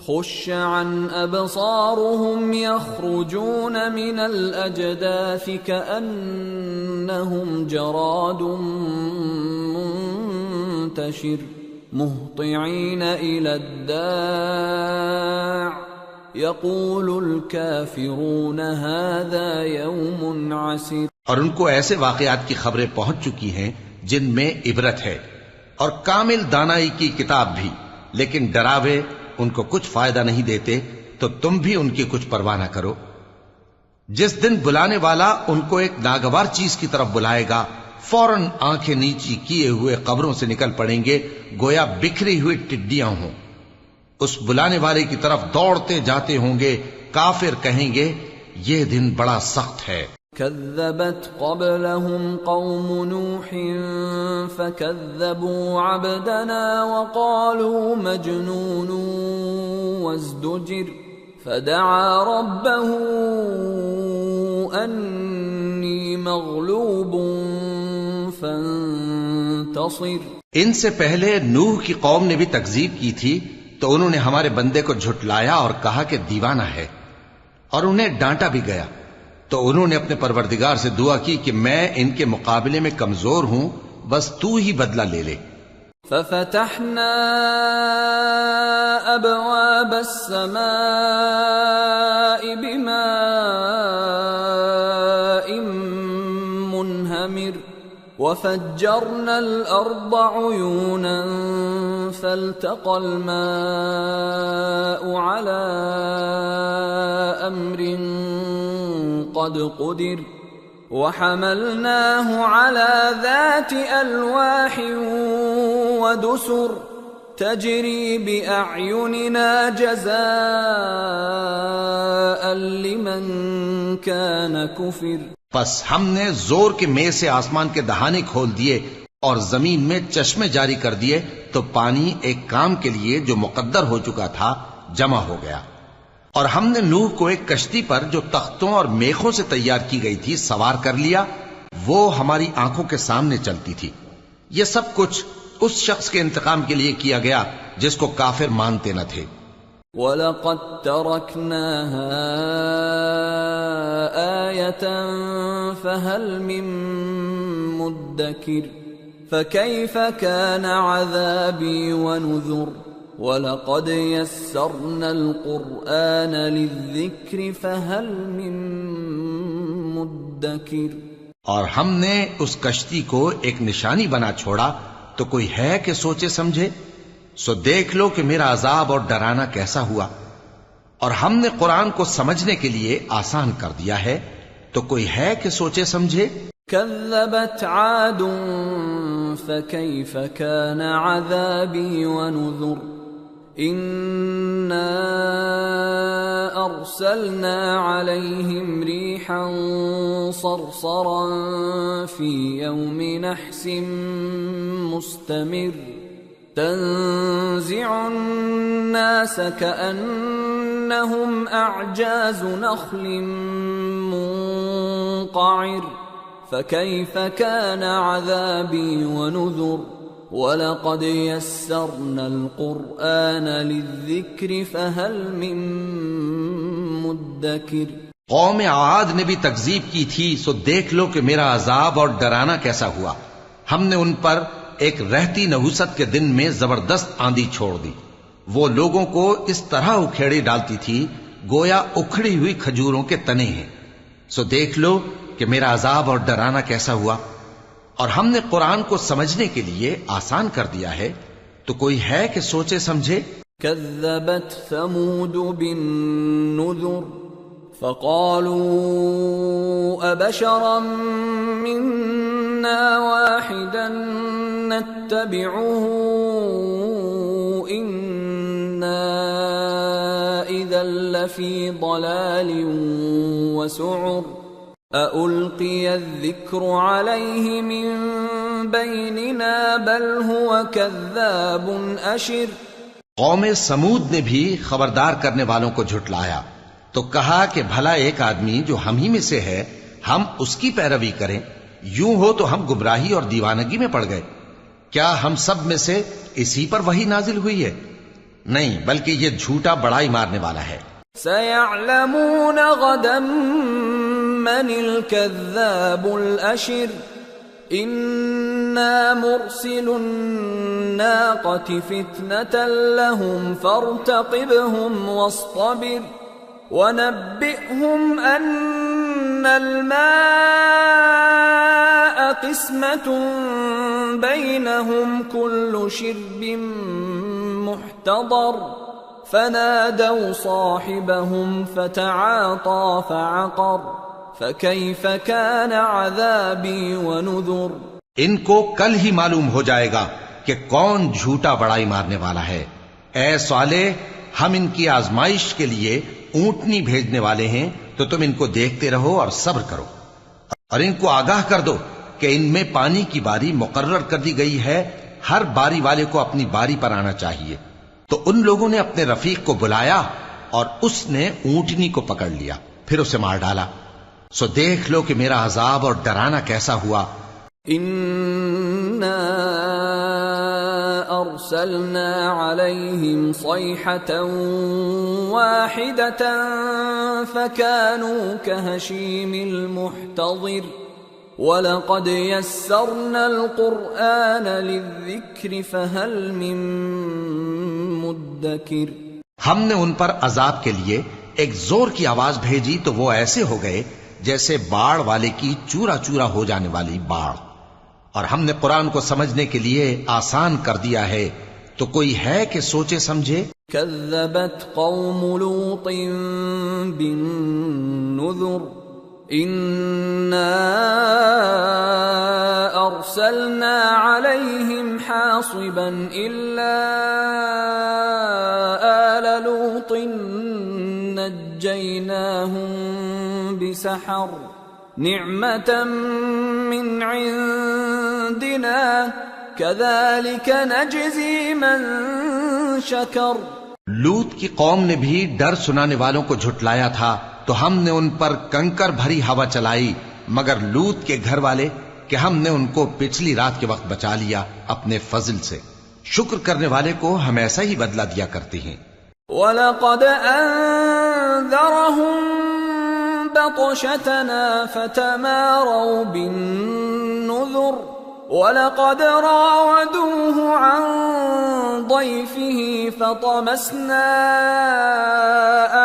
خُشَّ عَنْ أَبْصَارُهُمْ يَخْرُجُونَ مِنَ الْأَجْدَاثِ كَأَنَّهُمْ جَرَادٌ مُنْتَشِرٌ مُهْطِعِينَ إِلَى الدَّاعِ يقول الكافرون هذا يوم عسير. اور ان کو ایسے واقعات کی خبریں پہنچ چکی ہیں جن میں عبرت ہے اور کامل دانائی کی کتاب بھی، لیکن ڈراوے ان کو کچھ فائدہ نہیں دیتے، تو تم بھی ان کی کچھ پرواہ نہ کرو. جس دن بلانے والا ان کو ایک ناگوار چیز کی طرف بلائے گا، فوراً آنکھیں نیچی کیے ہوئے قبروں سے نکل پڑیں گے گویا بکھری ہوئی ٹڈیاں ہوں. اس بلانے والے کی طرف دوڑتے جاتے ہوں گے. کافر کہیں گے یہ دن بڑا سخت ہے. كذبت قبلهم قوم نوح فكذبوا عبدنا وقالوا مجنون وازدجر فدعا ربه أني مغلوب فانتصر. ان سے پہلے نوح کی قوم نے بھی تکذیب کی تھی تو انہوں نے ہمارے بندے کو جھٹلایا اور کہا کہ دیوانہ ہے، اور انہیں ڈانٹا بھی گیا. تو انہوں نے اپنے پروردگار سے دعا کی کہ میں ان کے مقابلے میں کمزور ہوں، بس تو ہی بدلہ لے لے. ففتحنا ابواب السماء بماء منهمر وفجرنا الارض عيونا فالتقى الماء على امر قد قدر وحملناه على ذات ألواح ودسر تجري بأعيننا جزاء لمن كان كفر. پس ہم نے زور کے مے سے آسمان کے دہانے کھول دیے اور زمین میں چشمے جاری کر دیے، تو پانی ایک کام کے لیے جو مقدر ہو چکا تھا جمع ہو گیا. اور ہم نے نوح کو ایک کشتی پر جو تختوں اور میخوں سے تیار کی گئی تھی سوار کر لیا، وہ ہماری آنکھوں کے سامنے چلتی تھی. یہ سب کچھ اس شخص کے انتقام کے لیے کیا گیا جس کو کافر مانتے نہ تھے. وَلَقَدْ تَرَكْنَاهَا آيَةً فَهَلْ مِن مُدَّكِرٍ فَكَيْفَ كَانَ عَذَابِي وَنُذُرِ. وَلَقَدْ يَسَّرْنَا الْقُرْآنَ لِلذِّكْرِ فَهَلْ مِن مُدَّكِرٍ. اور ہم نے اس کشتی کو ایک نشانی بنا چھوڑا، تو کوئی ہے کہ سوچے سمجھے؟ سو دیکھ لو کہ میرا عذاب اور ڈرانا کیسا ہوا. اور ہم نے قرآن کو سمجھنے کے لیے آسان کر دیا ہے، تو کوئی ہے کہ سوچے سمجھے؟ كذبت عاد فكيف كان عذابي ونذر. إنا أرسلنا عليهم ريحا صرصرا في يوم نحس مستمر تنزع الناس كأنهم أعجاز نخل منقعر. فكيف كان عذابي ونذر. وَلَقَدْ يَسَّرْنَا الْقُرْآنَ لِلذِّكْرِ فَهَلْ مِن مُدَّكِرٍ. قوم عاد نے بھی تکذیب کی تھی، سو دیکھ لو کہ میرا عذاب اور ڈرانا کیسا ہوا. ہم نے ان پر ایک رہتی نحوست کے دن میں زبردست آندھی چھوڑ دی. وہ لوگوں کو اس طرح اکھیڑے ڈالتی تھی گویا اکھڑی ہوئی کھجوروں کے تنے ہیں. سو دیکھ لو کہ میرا عذاب اور ڈرانا کیسا ہوا. اور ہم نے قرآن کو سمجھنے کے لیے آسان کر دیا ہے، تو کوئی ہے کہ سوچے سمجھے؟ كذبت ثمود بالنذر فقالوا أبشرا منا واحدا نتبعه إنا إذا لفي ضلال وسعر. أَأُلْقِيَ الذِّكْرُ عَلَيْهِ مِن بَيْنِنَا بَلْ هُوَ كَذَّابٌ أَشِرٌ. قوم سمود نے بھی خبردار کرنے والوں کو جھٹلایا، تو کہا کہ بھلا ایک آدمی جو ہم ہی میں سے ہے ہم اس کی پیروی کریں. یوں ہو تو ہم گمراہی اور دیوانگی میں پڑ گئے. کیا ہم سب میں سے اسی پر وحی نازل ہوئی ہے؟ نہیں، بلکہ یہ جھوٹا بڑائی مارنے والا ہے. سَيَعْلَمُونَ غَدًا من الكذاب الأشر. إنا مرسل الناقة فتنة لهم فارتقبهم واصطبر وَنَبِّئْهُمْ أَنَّ الْمَاءَ قِسْمَةٌ بَيْنَهُمْ كُلُّ شِرْبٍ مُحْتَضَرٌ فَنَادَوْا صَاحِبَهُمْ فَتَعَاطَى فَعَقَرَ فَكَيْفَ كَانَ عَذَابِي وَنُذُرِ۔ ان کو کل ہی معلوم ہو جائے گا کہ کون جھوٹا بڑائی مارنے والا ہے۔ اے صالح، ہم ان کی آزمائش کے لیے اونٹنی بھیجنے والے ہیں، تو تم ان کو دیکھتے رہو اور صبر کرو، اور ان کو آگاہ کر دو کہ ان میں پانی کی باری مقرر کر دی گئی ہے، ہر باری والے کو اپنی باری پر آنا چاہیے۔ تو ان لوگوں نے اپنے رفیق کو بلایا اور اس نے اونٹنی کو پکڑ لیا، پھر اسے مار ڈالا۔ سو دیکھ لو کہ میرا عذاب اور ڈرانا کیسا ہوا۔ إِنَّا أَرْسَلْنَا عَلَيْهِمْ صَيْحَةً وَاحِدَةً فَكَانُوا كَهَشِيمِ الْمُحْتَظِرِ وَلَقَدْ يَسَّرْنَا الْقُرْآنَ لِلذِّكْرِ فَهَلْ مِن مُدَّكِرٍ۔ ہم نے ان پر عذاب کے لیے ایک زور کی آواز بھیجی تو وہ ایسے ہو گئے جیسے باڑ والے کی چورا چورا ہو جانے والی باڑ، اور ہم نے قرآن کو سمجھنے کے لیے آسان کر دیا ہے، تو کوئی ہے کہ سوچے سمجھے؟ كذبت قوم لوط بالنذر إنا أرسلنا عليهم حاصبا إلا آل لوط نجيناهم بسحر نعمة من عندنا كذلك نجزي من شكر۔ لوط کی قوم نے بھی ڈر سنانے والوں کو جھٹلایا تھا، تو ہم نے ان پر کنکر بھری ہوا چلائی، مگر لوط کے گھر والے کہ ہم نے ان کو پچھلی رات کے وقت بچا لیا اپنے فضل سے۔ شکر کرنے والے کو ہم ایسا ہی بدلہ دیا کرتے ہیں۔ وَلَقَدْ أَنذَرَهُم بَطْشَتَنَا فَتَمَارَوْا بِالنُّذُرِ وَلَقَدْ رَاوَدُوهُ عَن ضَيْفِهِ فَطَمَسْنَا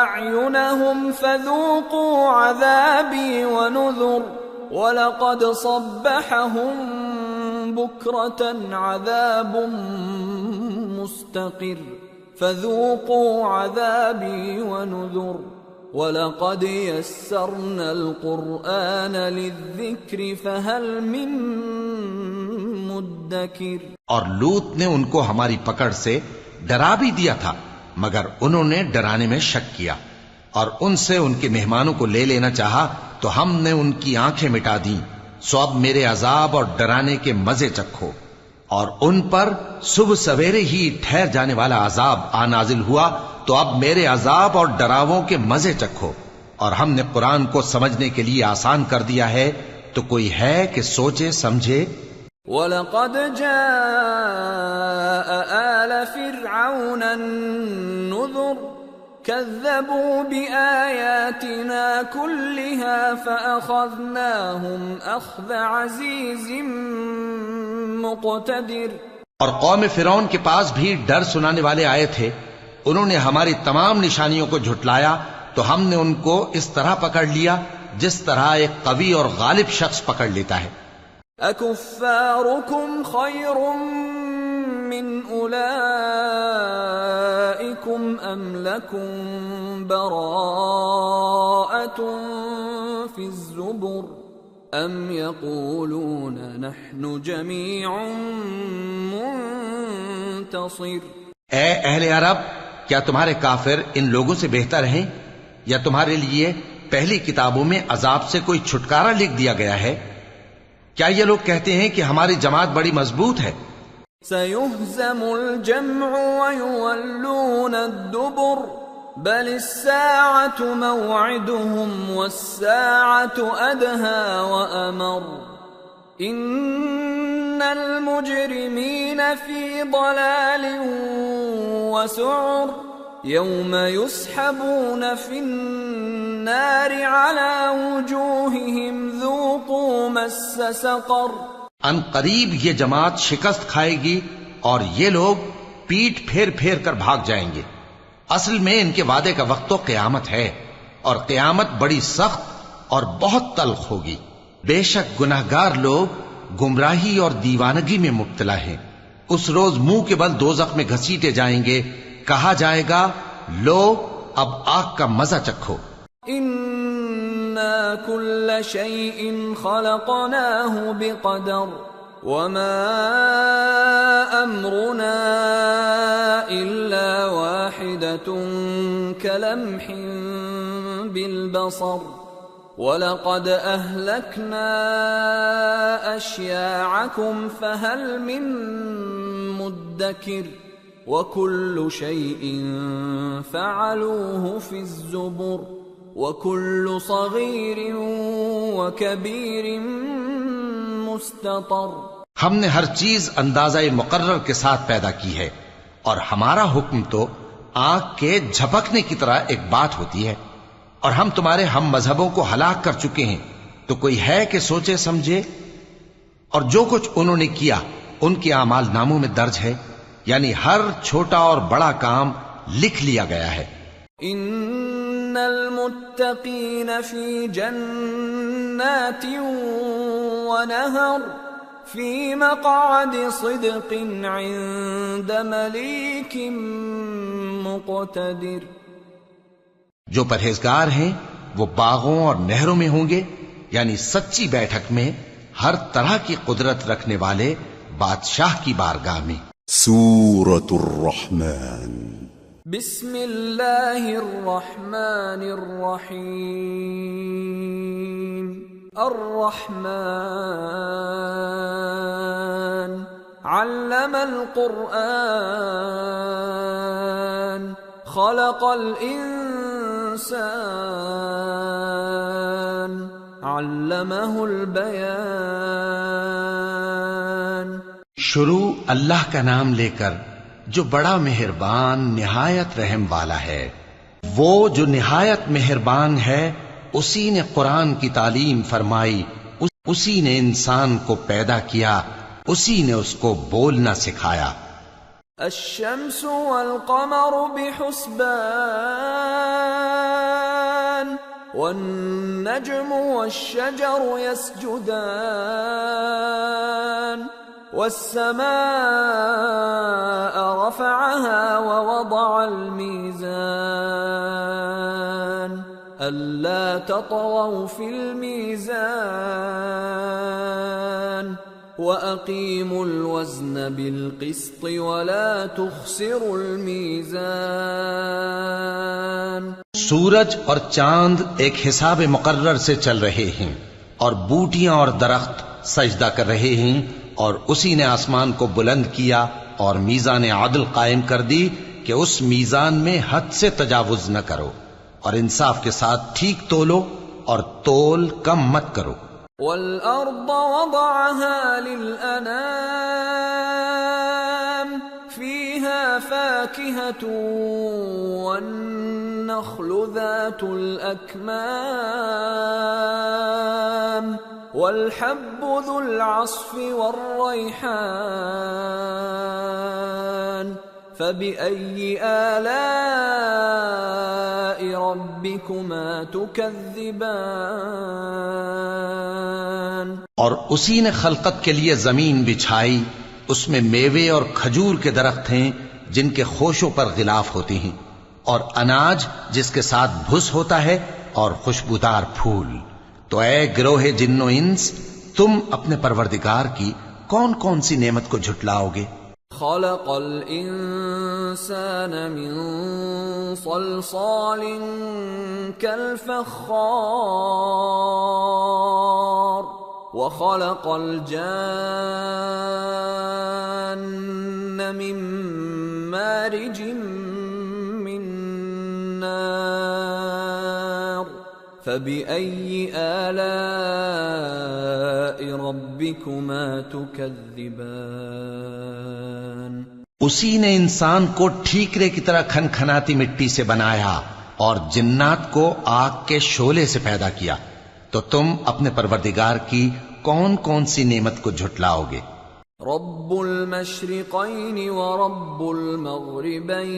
أَعْيُنَهُمْ فَذُوقُوا عَذَابِي وَنُذُرِ وَلَقَدْ صَبَّحَهُم بُكْرَةً عَذَابٌ مُسْتَقِرٌّ فَذُوقُوا عَذَابِي وَنُذُرِ وَلَقَدْ يَسَّرْنَا الْقُرْآنَ لِلذِّكْرِ فَهَلْ مِن مُدَّكِرٍ۔ اور لوط نے ان کو ہماری پکڑ سے ڈرا بھی دیا تھا، مگر انہوں نے ڈرانے میں شک کیا، اور ان سے ان کے مہمانوں کو لے لینا چاہا تو ہم نے ان کی آنکھیں مٹا دیں۔ سو اب میرے عذاب اور ڈرانے کے مزے چکھو۔ اور ان پر صبح سویرے ہی ٹھہر جانے والا عذاب آ نازل ہوا، تو اب میرے عذاب اور ڈراووں کے مزے چکھو۔ اور ہم نے قرآن کو سمجھنے کے لیے آسان کر دیا ہے، تو کوئی ہے کہ سوچے سمجھے؟ وَلَقَدْ جَاءَ آلَ فِرْعَوْنَ النُّذُرُ كَذَّبُوا بِآيَاتِنَا كُلِّهَا فَأَخَذْنَاهُمْ أَخْذَ عَزِيزٍ مُقْتَدِرٍ۔ اور قوم فرعون کے پاس بھی ڈر سنانے والے آئے تھے، انہوں نے ہماری تمام نشانیوں کو جھٹلایا، تو ہم نے ان کو اس طرح پکڑ لیا جس طرح ایک قوی اور غالب شخص پکڑ لیتا ہے۔ أَكُفَّارُكُمْ خَيْرٌ مِّنْ أُولَئِكُمْ أَمْ لَكُمْ بَرَاءَةٌ فِي الزُّبُرِ أَمْ يَقُولُونَ نَحْنُ جَمِيعٌ مُنْتَصِرٌ۔ اے اہل عرب، کیا تمہارے کافر ان لوگوں سے بہتر ہیں، یا تمہارے لیے پہلی کتابوں میں عذاب سے کوئی چھٹکارا لکھ دیا گیا ہے؟ کیا یہ لوگ کہتے ہیں کہ ہماری جماعت بڑی مضبوط ہے؟ سَيُهْزَمُ الْجَمْعُ وَيُوَلُّونَ الدُّبُرَ بَلِ السَّاعَةُ مَوْعِدُهُمْ وَالسَّاعَةُ أَدْهَى وَأَمَرُّ إِنَّ الْمُجْرِمِينَ فِي ضَلَالٍ وَسُعُرٍ يَوْمَ يُسْحَبُونَ فِي النَّارِ عَلَى وُجُوهِهِمْ ذُوقُوا مَسَّ سَقَرَ۔ ان قریب یہ جماعت شکست کھائے گی اور یہ لوگ پیٹ پھیر پھیر کر بھاگ جائیں گے۔ اصل میں ان کے وعدے کا وقت تو قیامت ہے، اور قیامت بڑی سخت اور بہت تلخ ہوگی۔ بے شک گناہگار لوگ گمراہی اور دیوانگی میں مبتلا ہیں۔ اس روز منہ کے بل دوزخ میں گھسیٹے جائیں گے، کہا جائے گا لو اب آگ کا مزہ چکھو۔ اِنَّا كُلَّ شَيْءٍ خَلَقْنَاهُ بِقَدَرٍ وَمَا أَمْرُنَا إِلَّا وَاحِدَةٌ كَلَمْحٍ بِالْبَصَرِ وَلَقَدْ أَهْلَكْنَا أَشْيَاعَكُمْ فَهَلْ مِن مُدَّكِرٍ وَكُلُّ شَيْءٍ فَعَلُوهُ فِي الزُّبُرِ وَكُلُّ صَغِيرٍ وَكَبِيرٍ مُسْتَطَرٍ۔ ہم نے ہر چیز اندازہ مقرر کے ساتھ پیدا کی ہے، اور ہمارا حکم تو آنکھ کے جھپکنے کی طرح ایک بات ہوتی ہے۔ اور ہم تمہارے ہم مذہبوں کو ہلاک کر چکے ہیں، تو کوئی ہے کہ سوچے سمجھے؟ اور جو کچھ انہوں نے کیا ان کے اعمال ناموں میں درج ہے، یعنی ہر چھوٹا اور بڑا کام لکھ لیا گیا ہے۔ ان المتقین فی جنات ونہر فی مقعد صدق عند ملیک مقتدر۔ جو پرہیزگار ہیں وہ باغوں اور نہروں میں ہوں گے، یعنی سچی بیٹھک میں ہر طرح کی قدرت رکھنے والے بادشاہ کی بارگاہ میں۔ سورة الرحمن بسم اللہ الرحمن الرحیم۔ الرحمن علم القرآن خلق الانسان علمہ البیان۔ شروع اللہ کا نام لے کر جو بڑا مہربان نہایت رحم والا ہے۔ وہ جو نہایت مہربان ہے اسی نے قرآن کی تعلیم فرمائی، اسی نے انسان کو پیدا کیا، اسی نے اس کو بولنا سکھایا۔ الشمس والقمر بحسبان والنجم والشجر يسجدان والسماء رفعها ووضع الميزان ألا تطغوا في الميزان وَأَقِيمُوا الْوَزْنَ بِالْقِسْطِ وَلَا تُخْسِرُوا الْمِيزَانَ۔ سورج اور چاند ایک حساب مقرر سے چل رہے ہیں، اور بوٹیاں اور درخت سجدہ کر رہے ہیں، اور اسی نے آسمان کو بلند کیا اور میزان عدل قائم کر دی کہ اس میزان میں حد سے تجاوز نہ کرو، اور انصاف کے ساتھ ٹھیک تولو اور تول کم مت کرو۔ وَالْأَرْضَ وَضَعَهَا لِلْأَنَامِ فِيهَا فَاكِهَةٌ وَالنَّخْلُ ذَاتُ الْأَكْمَامِ وَالْحَبُّ ذُو الْعَصْفِ وَالرَّيْحَانُ فَبِأَيِّ آلَاءِ رَبِّكُمَا تُكَذِّبَانِ۔ اور اسی نے خلقت کے لیے زمین بچھائی، اس میں میوے اور کھجور کے درخت ہیں جن کے خوشوں پر غلاف ہوتے ہیں، اور اناج جس کے ساتھ بھس ہوتا ہے، اور خوشبودار پھول۔ تو اے گروہ جن و انس، تم اپنے پروردگار کی کون کون سی نعمت کو جھٹلاؤ گے؟ خلق الانسان من صلصال كالفخار وخلق الجان من مارج من نار فبأي آلاء ربكما تكذبان۔ اسی نے انسان کو ٹھیکرے کی طرح کھنکھناتی مٹی سے بنایا اور جنات کو آگ کے شعلے سے پیدا کیا، تو تم اپنے پروردگار کی کون کون سی نعمت کو جھٹلاؤ گے؟ رب المشرقین ورب المغربین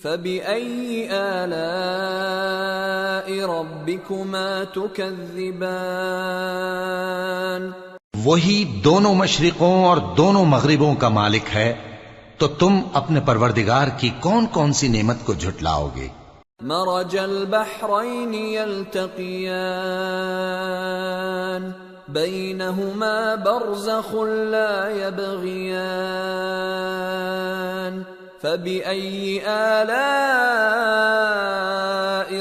فبأي آلاء ربكما تكذبان وہی دونوں مشرقوں اور دونوں مغربوں کا مالک ہے، تو تم اپنے پروردگار کی کون کون سی نعمت کو جھٹلاؤ گے؟ مرج البحرين يلتقيان بينهما برزخ لا يبغيان فبأي آلاء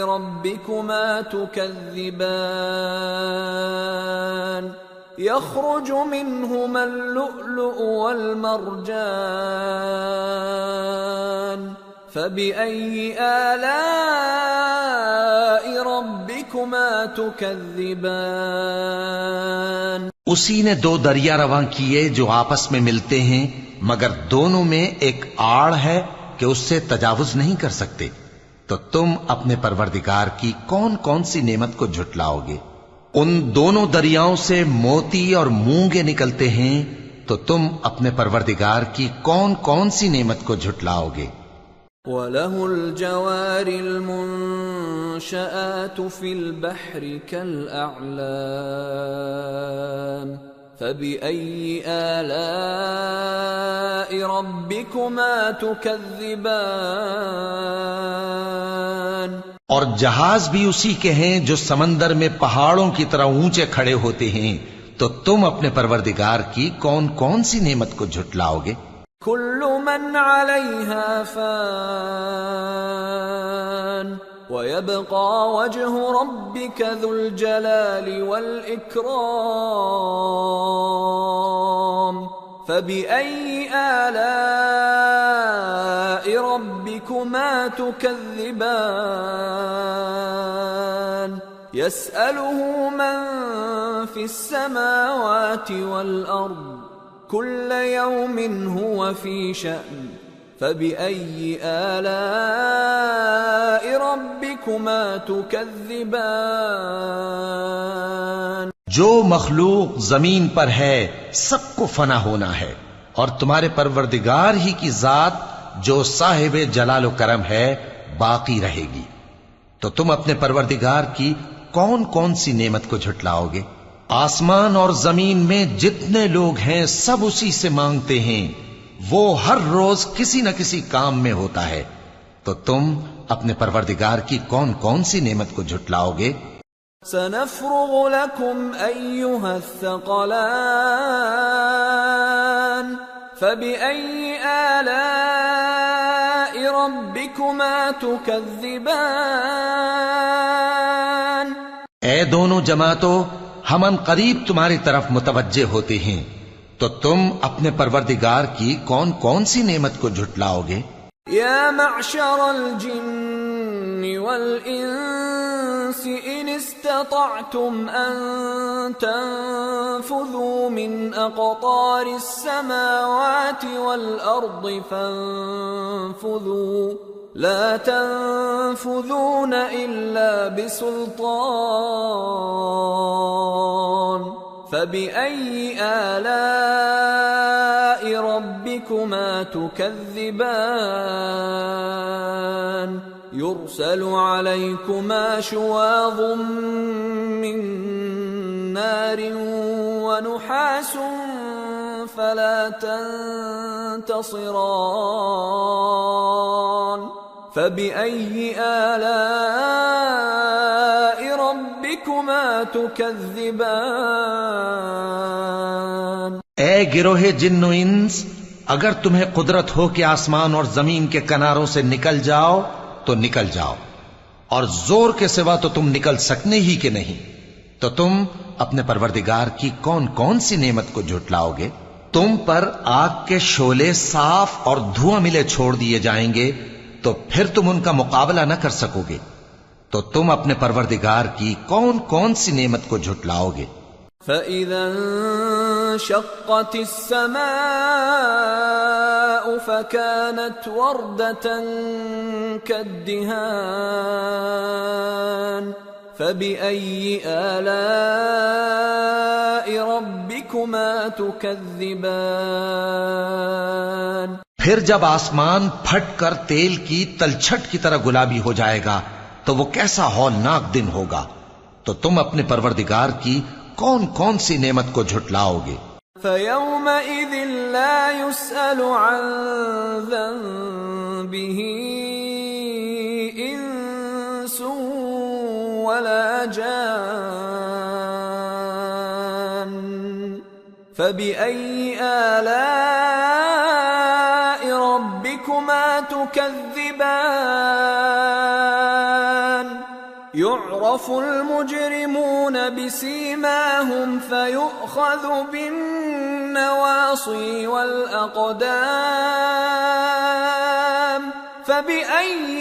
ربكما تكذبان يخرج منهما اللؤلؤ والمرجان فبأي آلاء ربكما تكذبان اسی نے دو دریا رواں کیے جو آپس میں ملتے ہیں، مگر دونوں میں ایک آڑ ہے کہ اس سے تجاوز نہیں کر سکتے، تو تم اپنے پروردگار کی کون کون سی نعمت کو جھٹلاؤ گے؟ ان دونوں دریاؤں سے موتی اور مونگے نکلتے ہیں، تو تم اپنے پروردگار کی کون کون سی نعمت کو جھٹلاؤ گے؟ وَلَهُ الْجَوَارِ الْمُنشَآتُ فِي الْبَحْرِ كَالْأَعْلَامِ فَبِأَيِّ آلَاءِ رَبِّكُمَا تُكَذِّبَانِ اور جہاز بھی اسی کے ہیں جو سمندر میں پہاڑوں کی طرح اونچے کھڑے ہوتے ہیں، تو تم اپنے پروردگار کی کون کون سی نعمت کو جھٹلاؤ گے؟ كل من عليها فان ويبقى وجه ربك ذو الجلال والإكرام فبأي آلاء ربكما تكذبان يسأله من في السماوات والأرض كل يوم هو في شأن فبأي آلاء ربكما تكذبان جو مخلوق زمین پر ہے سب کو فنا ہونا ہے، اور تمہارے پروردگار ہی کی ذات جو صاحب جلال و کرم ہے باقی رہے گی، تو تم اپنے پروردگار کی کون کون سی نعمت کو جھٹلاؤ گے؟ آسمان اور زمین میں جتنے لوگ ہیں سب اسی سے مانگتے ہیں، وہ ہر روز کسی نہ کسی کام میں ہوتا ہے، تو تم اپنے پروردگار کی کون کون سی نعمت کو جھٹلاؤ گے؟ سنفرغ لكم أيها الثقلان فبأي آلاء ربكما تكذبان اے دونوں جماعتوں، ہم ان قریب تمہاری طرف متوجہ ہوتے ہیں، تو تم اپنے پروردگار کی کون کون سی نعمت کو جھٹلاؤ گے؟ یا معشر الجن والانس ان استطعتم ان تنفذوا من اقطار السماوات والارض فانفذوا لا تنفذون الا بسلطان فبأي آلاء ربكما تكذبان يرسل عليكما شواظ من نار ونحاس فلا تنتصران فبأي آلاء ربكما تكذبان اے گروہ جن و انس، اگر تمہیں قدرت ہو کہ آسمان اور زمین کے کناروں سے نکل جاؤ تو نکل جاؤ، اور زور کے سوا تو تم نکل سکنے ہی کہ نہیں، تو تم اپنے پروردگار کی کون کون سی نعمت کو جھٹلاؤ گے؟ تم پر آگ کے شعلے صاف اور دھواں ملے چھوڑ دیے جائیں گے، تو پھر تم ان کا مقابلہ نہ کر سکو گے، تو تم اپنے پروردگار کی کون کون سی نعمت کو جھٹلاؤ گے؟ فَإِذَا انشَقَّتِ السَّمَاءُ فَكَانَتْ وَرْدَةً كَالدِّهَانِ فَبِأَيِّ آلَاءِ رَبِّكُمَا تُكَذِّبَانِ پھر جب آسمان پھٹ کر تیل کی تلچھٹ کی طرح گلابی ہو جائے گا تو وہ کیسا ہولناک دن ہوگا. تو تم اپنے پروردگار کی کون کون سی نعمت کو جھٹلاؤ گے؟ فَيَوْمَئِذٍ لَا يُسْأَلُ عَنْ ذَنبِهِ إِنسٌ وَلَا جَانٌّ فَبِأَيِّ آلَاءِ رَبِّكُمَا تُكَذِّبَانِ يُعْرَفُ الْمُجْرِمُونَ بِسِيمَاهُمْ فَيُؤْخَذُ بِالنَّوَاصِي وَالْأَقْدَامِ فَبِأَيِّ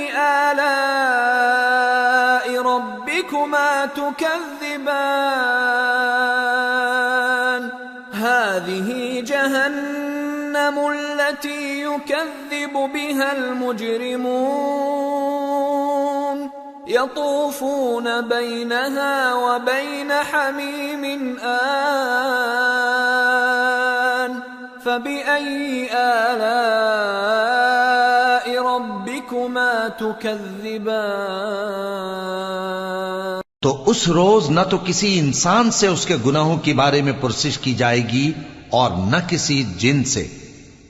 آلَاءِ رَبِّكُمَا تُكَذِّبَانِ هَذِهِ جَهَنَّمُ الَّتِي يُكَذِّبُ بِهَا الْمُجْرِمُونَ يطوفون بينها وبين حميم آن فبأي آلاء ربكما تكذبان. تو اس روز نہ تو کسی انسان سے اس کے گناہوں کے بارے میں پرسش کی جائے گی اور نہ کسی جن سے.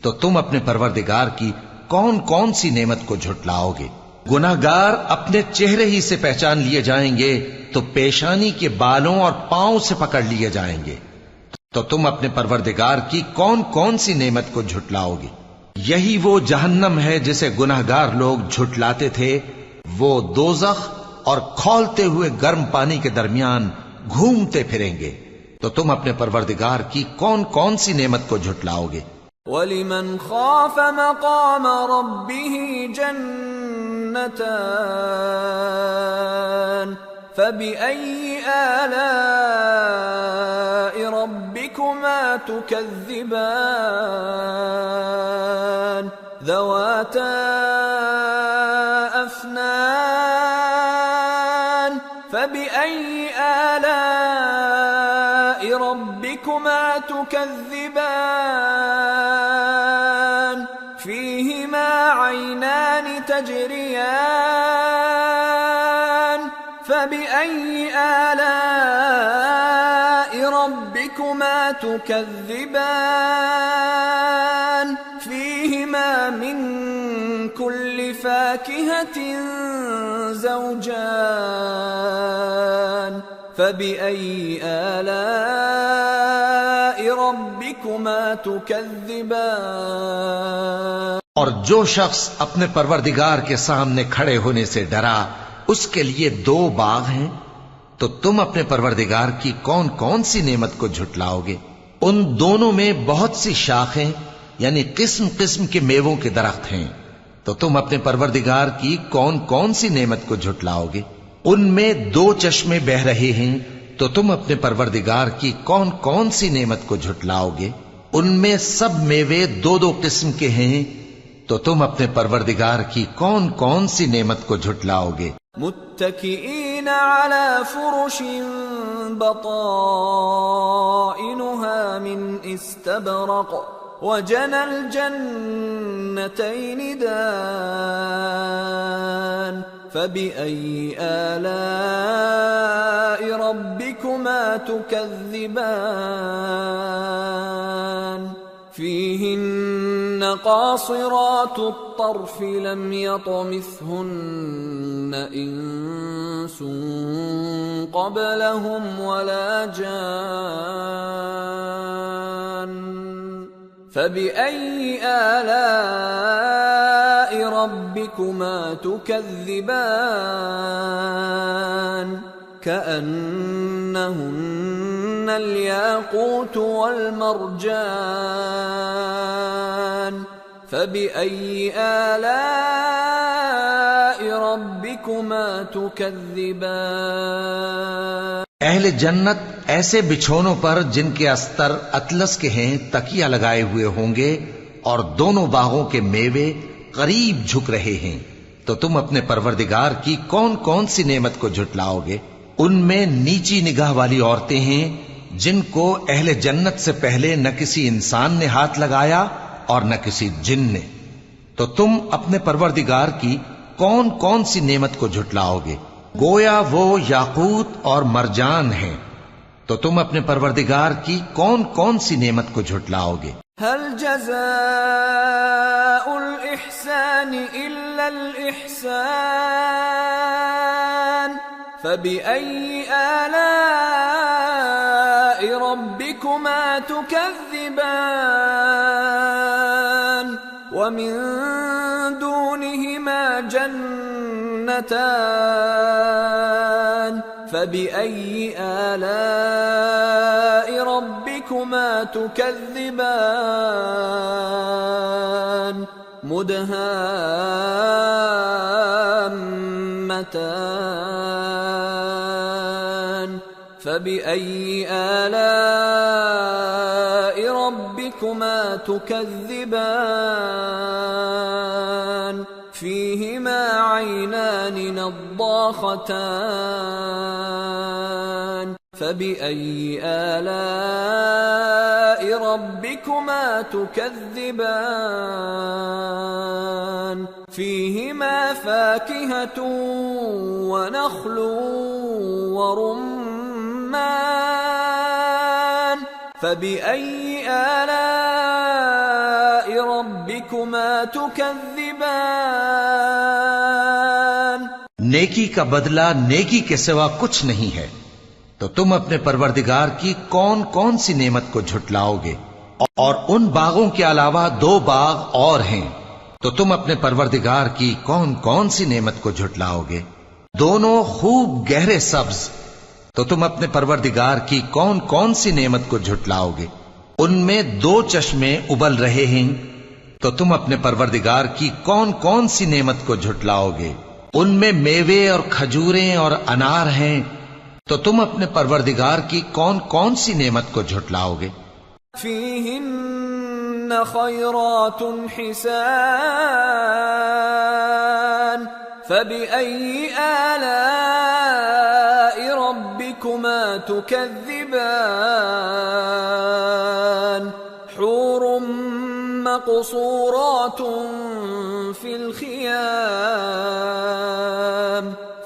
تو تم اپنے پروردگار کی کون کون سی نعمت کو جھٹلاؤ گے؟ گناہگار اپنے چہرے ہی سے پہچان لیے جائیں گے تو پیشانی کے بالوں اور پاؤں سے پکڑ لیے جائیں گے. تو تم اپنے پروردگار کی کون کون سی نعمت کو جھٹلاؤ گے؟ یہی وہ جہنم ہے جسے گناہگار لوگ جھٹلاتے تھے. وہ دوزخ اور کھولتے ہوئے گرم پانی کے درمیان گھومتے پھریں گے. تو تم اپنے پروردگار کی کون کون سی نعمت کو جھٹلاؤ گے؟ وَلِمَنْ خَافَ مَقَامَ رَبِّهِ جَنَّتَانِ فَبِأَيِّ آلَاءِ رَبِّكُمَا تُكَذِّبَانِ ذَوَاتَا أَفْنَانٍ فَبِأَيِّ آلَاءِ رَبِّكُمَا تُكَذِّبَانِ فِيهِمَا عَيْنَانِ تَجْرِيَانِ فَبِأَيِّ آلَاءِ رَبِّكُمَا تُكَذِّبَانِ فِيهِمَا مِن كُلِّ فَاكِهَةٍ زَوْجَانِ فَبِأَيِّ آلَاءِ رَبِّكُمَا تُكَذِّبَانِ. اور جو شخص اپنے پروردگار کے سامنے کھڑے ہونے سے ڈرا اس کے لیے 2 باغ ہیں. تو تم اپنے پروردگار کی کون کون سی نعمت کو جھٹلاؤ گے؟ ان دونوں میں بہت سی شاخیں یعنی قسم قسم کے میووں کے درخت ہیں. تو تم اپنے پروردگار کی کون کون سی نعمت کو جھٹلاؤ گے؟ ان میں 2 چشمے بہ رہے ہیں. تو تم اپنے پروردگار کی کون کون سی نعمت کو جھٹلاؤ گے؟ ان میں سب میوے 2 قسم کے ہیں. تو تم اپنے پروردگار کی کون کون سی نعمت کو جھٹلاؤ گے؟ متكئين على فرش بطائنها من استبرق وجنى الجنتين دان فبأي آلاء ربكما تكذبان فيهن قاصرات الطرف لم يطمثهن إنس قبلهم ولا جان فبأي آلاء ربكما تكذبان كأنهن الياقوت والمرجان فبأي آلاء ربكما تكذبان. اہل جنت ایسے بچھونوں پر جن کے استر اطلس کے ہیں تکیہ لگائے ہوئے ہوں گے اور دونوں باغوں کے میوے قریب جھک رہے ہیں. تو تم اپنے پروردگار کی کون کون سی نعمت کو جھٹلاؤ گے؟ ان میں نیچی نگاہ والی عورتیں ہیں جن کو اہل جنت سے پہلے نہ کسی انسان نے ہاتھ لگایا اور نہ کسی جن نے. تو تم اپنے پروردگار کی کون کون سی نعمت کو جھٹلاؤ گے؟ گویا وہ یاقوت اور مرجان ہیں، تو تم اپنے پروردگار کی کون کون سی نعمت کو جھٹلاؤ گے؟ هل جزاء الإحسان إلا الإحسان فبأي آلاء ربكما تكذبان ومن دونهما جنتان فبأي آلاء ربكما تكذبان مدهامتان فبأي آلاء ربكما تكذبان فيهما عينان نضاختان فبأي آلاء ربكما تكذبان فيهما فاكهة ونخل ورمان فبأي آلاء ربكما تكذبان نیکی کا بدلہ نیکی کے سوا کچھ نہیں ہے، تو تم اپنے پروردگار کی کون کون سی نعمت کو جھٹلاؤ گے؟ اور ان باغوں کے علاوہ 2 باغ اور ہیں، تو تم اپنے پروردگار کی کون کون سی نعمت کو جھٹلاؤ گے؟ دونوں خوب گہرے سبز، تو تم اپنے پروردگار کی کون کون سی نعمت کو جھٹلاؤ گے؟ ان میں 2 چشمے ابل رہے ہیں، تو تم اپنے پروردگار کی کون کون سی نعمت کو جھٹلاؤ گے؟ ان میں میوے اور کھجوریں اور انار ہیں، تو تم اپنے پروردگار کی کون کون سی نعمت کو جھٹلاؤ گے؟ فیہن خیرات حسان فبأي آلاء ربكما تكذبان حور مقصورات في الخيام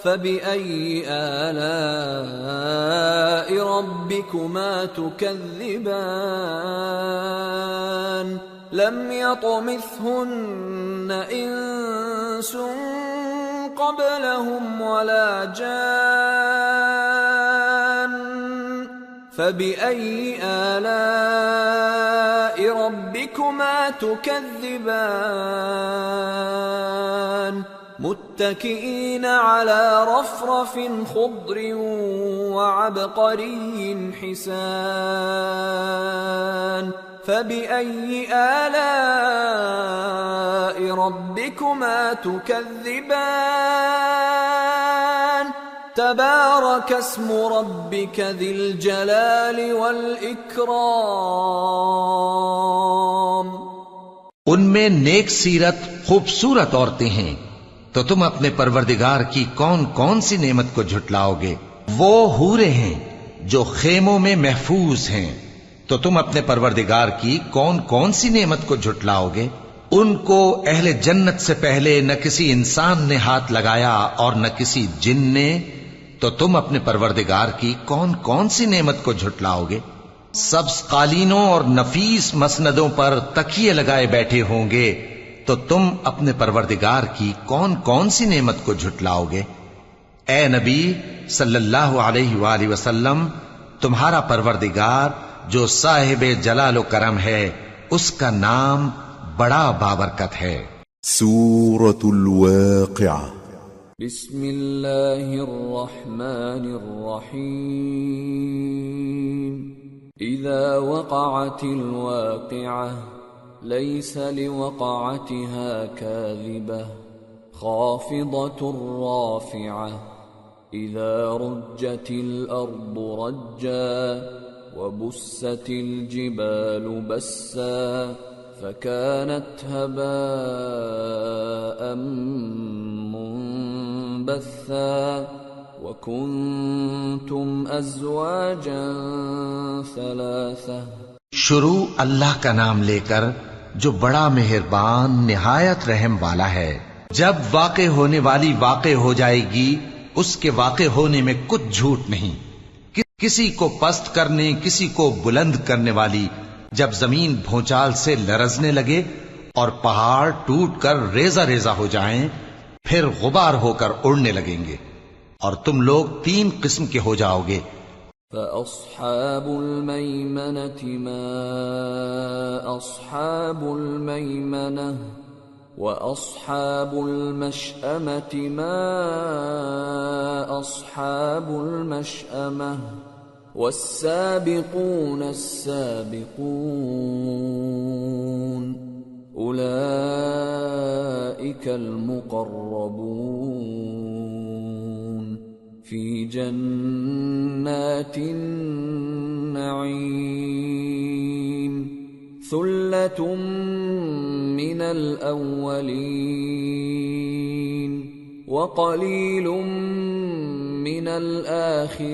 فبأي آلاء ربكما تكذبان لم يطمثهن إنس قبلهم ولا جان فبأي آلاء ربكما تكذبان متكئين على رفرف خضر وعبقري حسان فبأي آلاء ربكما تكذبان تبارك اسم ربك ذي الجلال والإكرام ان میں نیک سیرت خوبصورت عورتیں ہیں، تو تم اپنے پروردگار کی کون کون سی نعمت کو جھٹلاؤ گے؟ وہ حوریں ہیں جو خیموں میں محفوظ ہیں، تو تم اپنے پروردگار کی کون کون سی نعمت کو جھٹلاؤ گے؟ ان کو اہل جنت سے پہلے نہ کسی انسان نے ہاتھ لگایا اور نہ کسی جن نے، تو تم اپنے پروردگار کی کون کون سی نعمت کو جھٹلاؤ گے؟ سبز قالینوں اور نفیس مسندوں پر تکیے لگائے بیٹھے ہوں گے، تو تم اپنے پروردگار کی کون کون سی نعمت کو جھٹلاؤ گے؟ اے نبی صلی اللہ علیہ وآلہ وسلم، تمہارا پروردگار جو صاحب جلال و کرم ہے، اس کا نام بڑا بابرکت ہے۔ سورة الواقعة بسم اللہ الرحمن الرحیم اذا وقعت الواقعة ليس لوقعتها كاذبة خافضة رافعة إذا رجت الأرض رجا وبست الجبال بسا فكانت هباء منبثا وكنتم أزواجا ثلاثة شروع اللہ کا نام لے کر جو بڑا مہربان نہایت رحم والا ہے۔ جب واقع ہونے والی واقع ہو جائے گی، اس کے واقع ہونے میں کچھ جھوٹ نہیں۔ کسی کو پست کرنے، کسی کو بلند کرنے والی جب زمین بھونچال سے لرزنے لگے اور پہاڑ ٹوٹ کر ریزہ ریزہ ہو جائیں، پھر غبار ہو کر اڑنے لگیں گے، اور تم لوگ 3 قسم کے ہو جاؤ گے۔ فأصحاب الميمنة ما أصحاب الميمنة وأصحاب المشأمة ما أصحاب المشأمة والسابقون السابقون أولئك المقربون في جنات النعيم ثلة من الأولين وقليل من الآخرين۔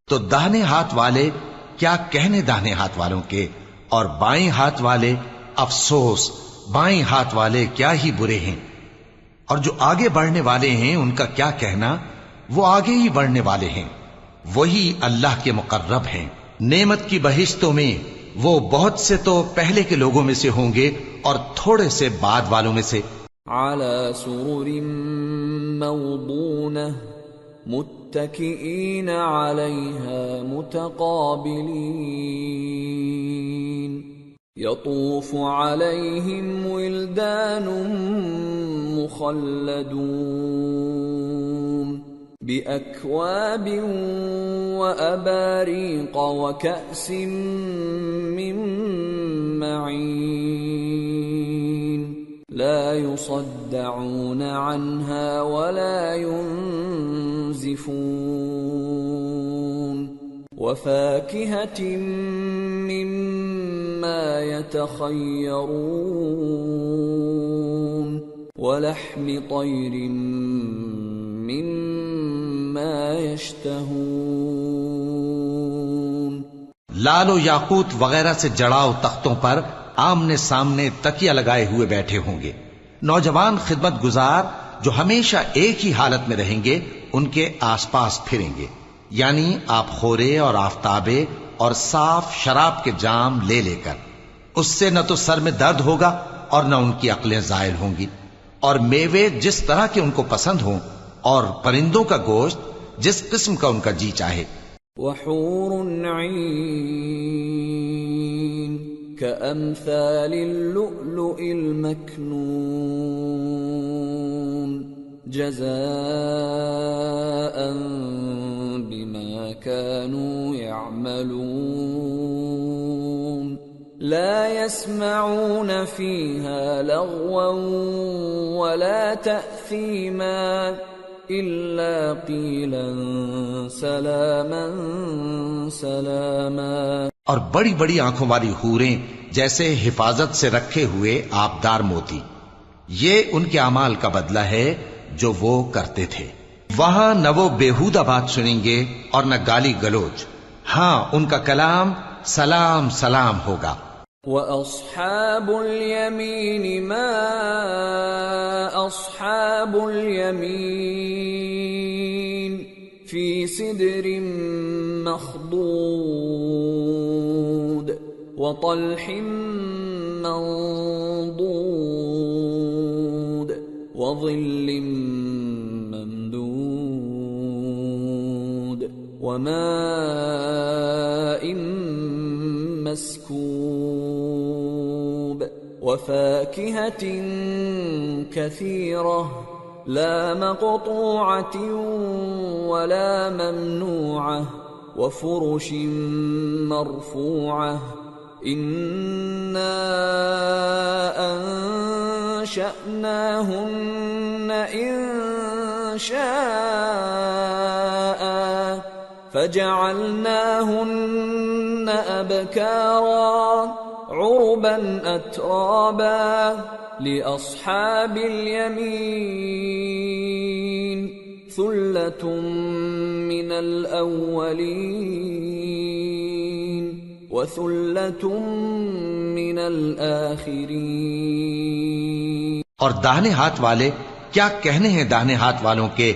تو داہنے ہاتھ والے کیا کہنے داہنے ہاتھ والوں کے، اور بائیں ہاتھ والے افسوس بائیں ہاتھ والے کیا ہی برے ہیں، اور جو آگے بڑھنے والے ہیں ان کا کیا کہنا، وہ آگے ہی بڑھنے والے ہیں، وہی اللہ کے مقرب ہیں۔ نعمت کی بہشتوں میں وہ بہت سے تو پہلے کے لوگوں میں سے ہوں گے اور تھوڑے سے بعد والوں میں سے۔ على سرر موضونة متكئين عليها متقابلين يطوف عليهم ولدان مخلدون بأكواب وأباريق وكأس من معين لا يصدعون عنها ولا ينزفون وفاكهة مما يتخيرون ولحم طير مما يشتهون۔ لال و یاقوت وغیرہ سے جڑاؤ تختوں پر آمنے سامنے تکیہ لگائے ہوئے بیٹھے ہوں گے۔ نوجوان خدمت گزار جو ہمیشہ ایک ہی حالت میں رہیں گے ان کے آس پاس پھریں گے، یعنی آپ خورے اور آفتابے اور صاف شراب کے جام لے لے کر۔ اس سے نہ تو سر میں درد ہوگا اور نہ ان کی عقلیں زائل ہوں گی، اور میوے جس طرح کے ان کو پسند ہوں، اور پرندوں کا گوشت جس قسم کا ان کا جی چاہے۔ وحور عین كأمثال اللؤلؤ المكنون جزاء بما كانوا يعملون لا يسمعون فيها لغوا ولا تأثيما إلا قيلا سلاما سلاما۔ اور بڑی بڑی آنکھوں والی حوریں جیسے حفاظت سے رکھے ہوئے آبدار موتی، یہ ان کے اعمال کا بدلہ ہے جو وہ کرتے تھے۔ وہاں نہ وہ بیہودہ بات سنیں گے اور نہ گالی گلوچ، ہاں ان کا کلام سلام سلام ہوگا۔ وَأَصْحَابُ الْيَمِينِ مَا أَصْحَابُ الْيَمِينِ فِي سِدْرٍ مَّخْضُودٍ وَطَلْحٍ مَّنضُودٍ وَظِلٍّ مَّمْدُودٍ وَمَاءٍ مسكوب وفاكهة كثيرة لا مقطوعة ولا ممنوعة وفرش مرفوعة إنا أنشأناهن إنشاء فجعلناهن أبكارا عربا أترابا لأصحاب اليمين ثلة من الأولين وثلة من الآخرين. اور داہنے ہاتھ والے کیا کہنے ہیں داہنے ہاتھ والوں کے،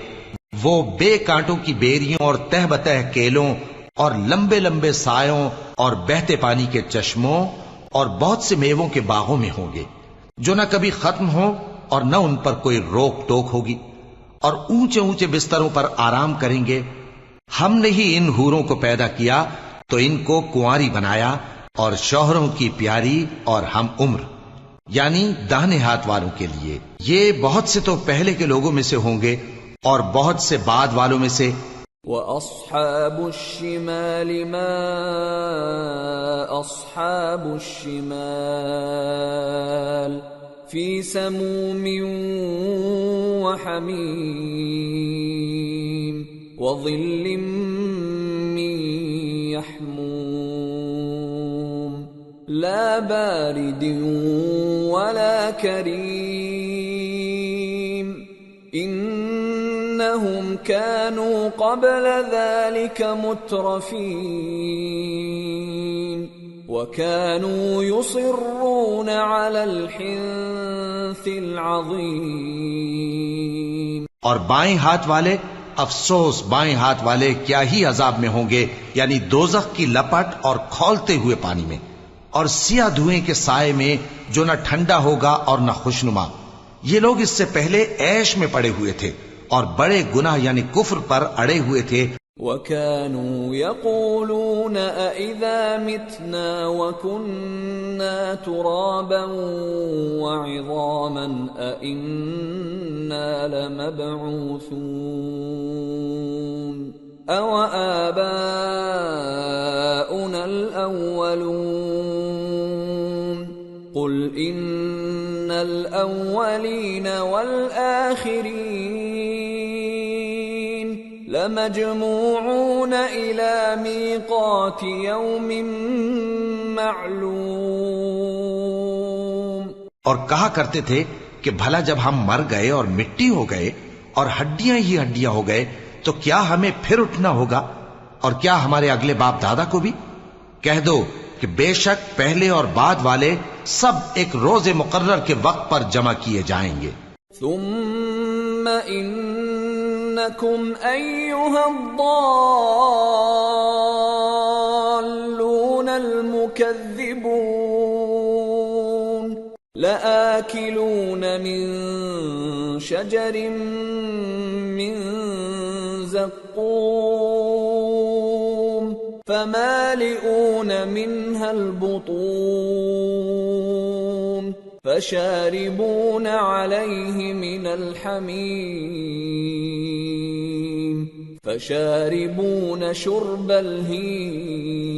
وہ بے کانٹوں کی بیریوں اور تہ بتہ کیلوں اور لمبے لمبے سایوں اور بہتے پانی کے چشموں اور بہت سے میووں کے باغوں میں ہوں گے، جو نہ کبھی ختم ہو اور نہ ان پر کوئی روک ٹوک ہوگی، اور اونچے اونچے بستروں پر آرام کریں گے. ہم نے ہی ان حوروں کو پیدا کیا تو ان کو کنواری بنایا، اور شوہروں کی پیاری اور ہم عمر، یعنی داہنے ہاتھ والوں کے لیے. یہ بہت سے تو پہلے کے لوگوں میں سے ہوں گے اور بہت سے بعد والوں میں سے. وَأَصْحَابُ الشِّمَالِ مَا أَصْحَابُ الشِّمَالِ فِي سَمُومٍ وَحَمِيمٍ وَظِلٍّ مِّن يَحْمُومٍ لَا بَارِدٍ وَلَا كَرِيمٍ إِنَّهُمْ كَانُوا قَبْلَ ذَلِكَ مُتْرَفِينَ وَكَانُوا يُصِرُّونَ عَلَى الْحِنثِ الْعَظِيمِ. اور بائیں ہاتھ والے، افسوس بائیں ہاتھ والے کیا ہی عذاب میں ہوں گے، یعنی دوزخ کی لپٹ اور کھولتے ہوئے پانی میں، اور سیاہ دھوئیں کے سائے میں جو نہ ٹھنڈا ہوگا اور نہ خوشنما. یہ لوگ اس سے پہلے عیش میں پڑے ہوئے تھے اور بڑے گناہ یعنی کفر پر اڑے ہوئے تھے. وَكَانُوا يَقُولُونَ أَإِذَا مِتْنَا وَكُنَّا تُرَابًا وَعِظَامًا أَإِنَّا لَمَبْعُوثُونَ أَوَآبَاؤُنَا الْأَوَّلُونَ قُلْ إِنَّ الْأَوَّلِينَ وَالْآخِرِينَ لَمَجْمُوعُونَ إِلَى مِيقَاتِ يَوْمٍ مَّعْلُومٍ. اور کہا کرتے تھے کہ بھلا جب ہم مر گئے اور مٹی ہو گئے اور ہڈیاں ہی ہڈیاں ہو گئے تو کیا ہمیں پھر اٹھنا ہوگا، اور کیا ہمارے اگلے باپ دادا کو بھی؟ کہہ دو کہ بے شک پہلے اور بعد والے سب ایک روز مقرر کے وقت پر جمع کیے جائیں گے. ثم انکم ایھا الضالون المکذبون لآکلون من شجر من زقوم فمالئون منها البطون فشاربون عليه من الحميم فشاربون شرب الهيم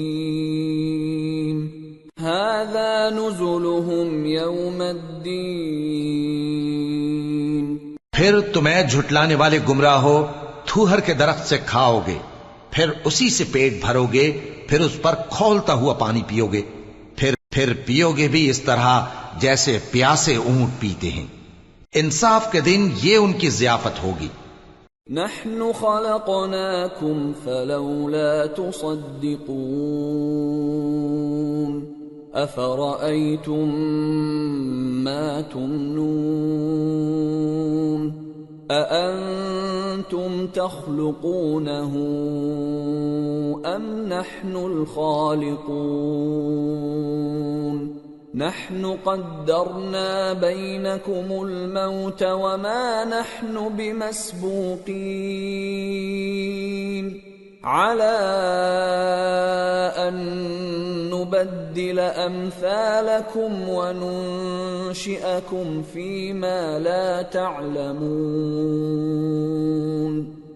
هذا نزلهم يوم الدين. پھر تمہیں جھٹلانے والے گمراہ ہو تھوہر کے درخت سے کھاؤ گے، پھر اسی سے پیٹ بھرو گے، پھر اس پر کھولتا ہوا پانی پیو گے، پھر پیو گے بھی اس طرح جیسے پیاسے اونٹ پیتے ہیں. انصاف کے دن یہ ان کی ضیافت ہوگی. نحن خلقناكم فلولا تصدقون أفرأيتم ما تمنون أأنتم تخلقونه أم نحن الخالقون نحن قدرنا بينكم الموت وما نحن بمسبوقين على أن نبدل أمثالكم وننشئكم فيما لا تعلمون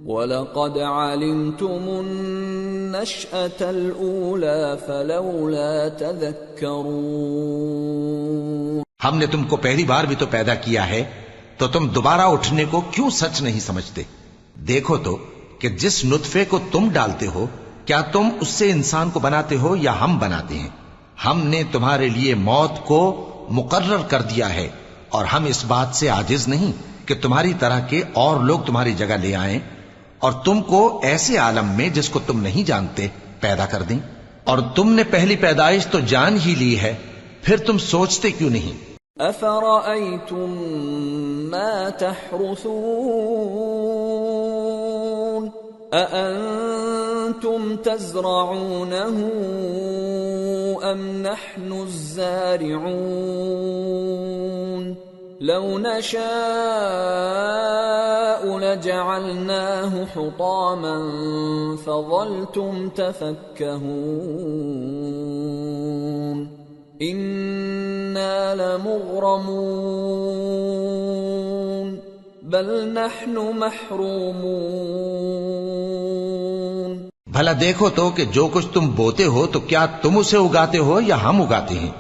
وَلَقَدْ عَلِمْتُمُ النَّشْأَةَ الْأُولَى فَلَوْلَا تَذَكَّرُونَ. ہم نے تم کو پہلی بار بھی تو پیدا کیا ہے، تو تم دوبارہ اٹھنے کو کیوں سچ نہیں سمجھتے؟ دیکھو تو کہ جس نطفے کو تم ڈالتے ہو کیا تم اس سے انسان کو بناتے ہو یا ہم بناتے ہیں؟ ہم نے تمہارے لیے موت کو مقرر کر دیا ہے، اور ہم اس بات سے عاجز نہیں کہ تمہاری طرح کے اور لوگ تمہاری جگہ لے آئیں اور تم کو ایسے عالم میں جس کو تم نہیں جانتے پیدا کر دیں. اور تم نے پہلی پیدائش تو جان ہی لی ہے، پھر تم سوچتے کیوں نہیں؟ أفرأيتم ما تحرثون أأنتم تزرعونه أم نحن الزارعون لو نشاء لجعلناه حطاما فظلتم تفكهون إنا لمغرمون بل نحن محرومون بھلا دیکھو تو کہ جو کچھ تم بوتے ہو تو کیا تم اسے اگاتے ہو یا ہم اگاتے ہیں؟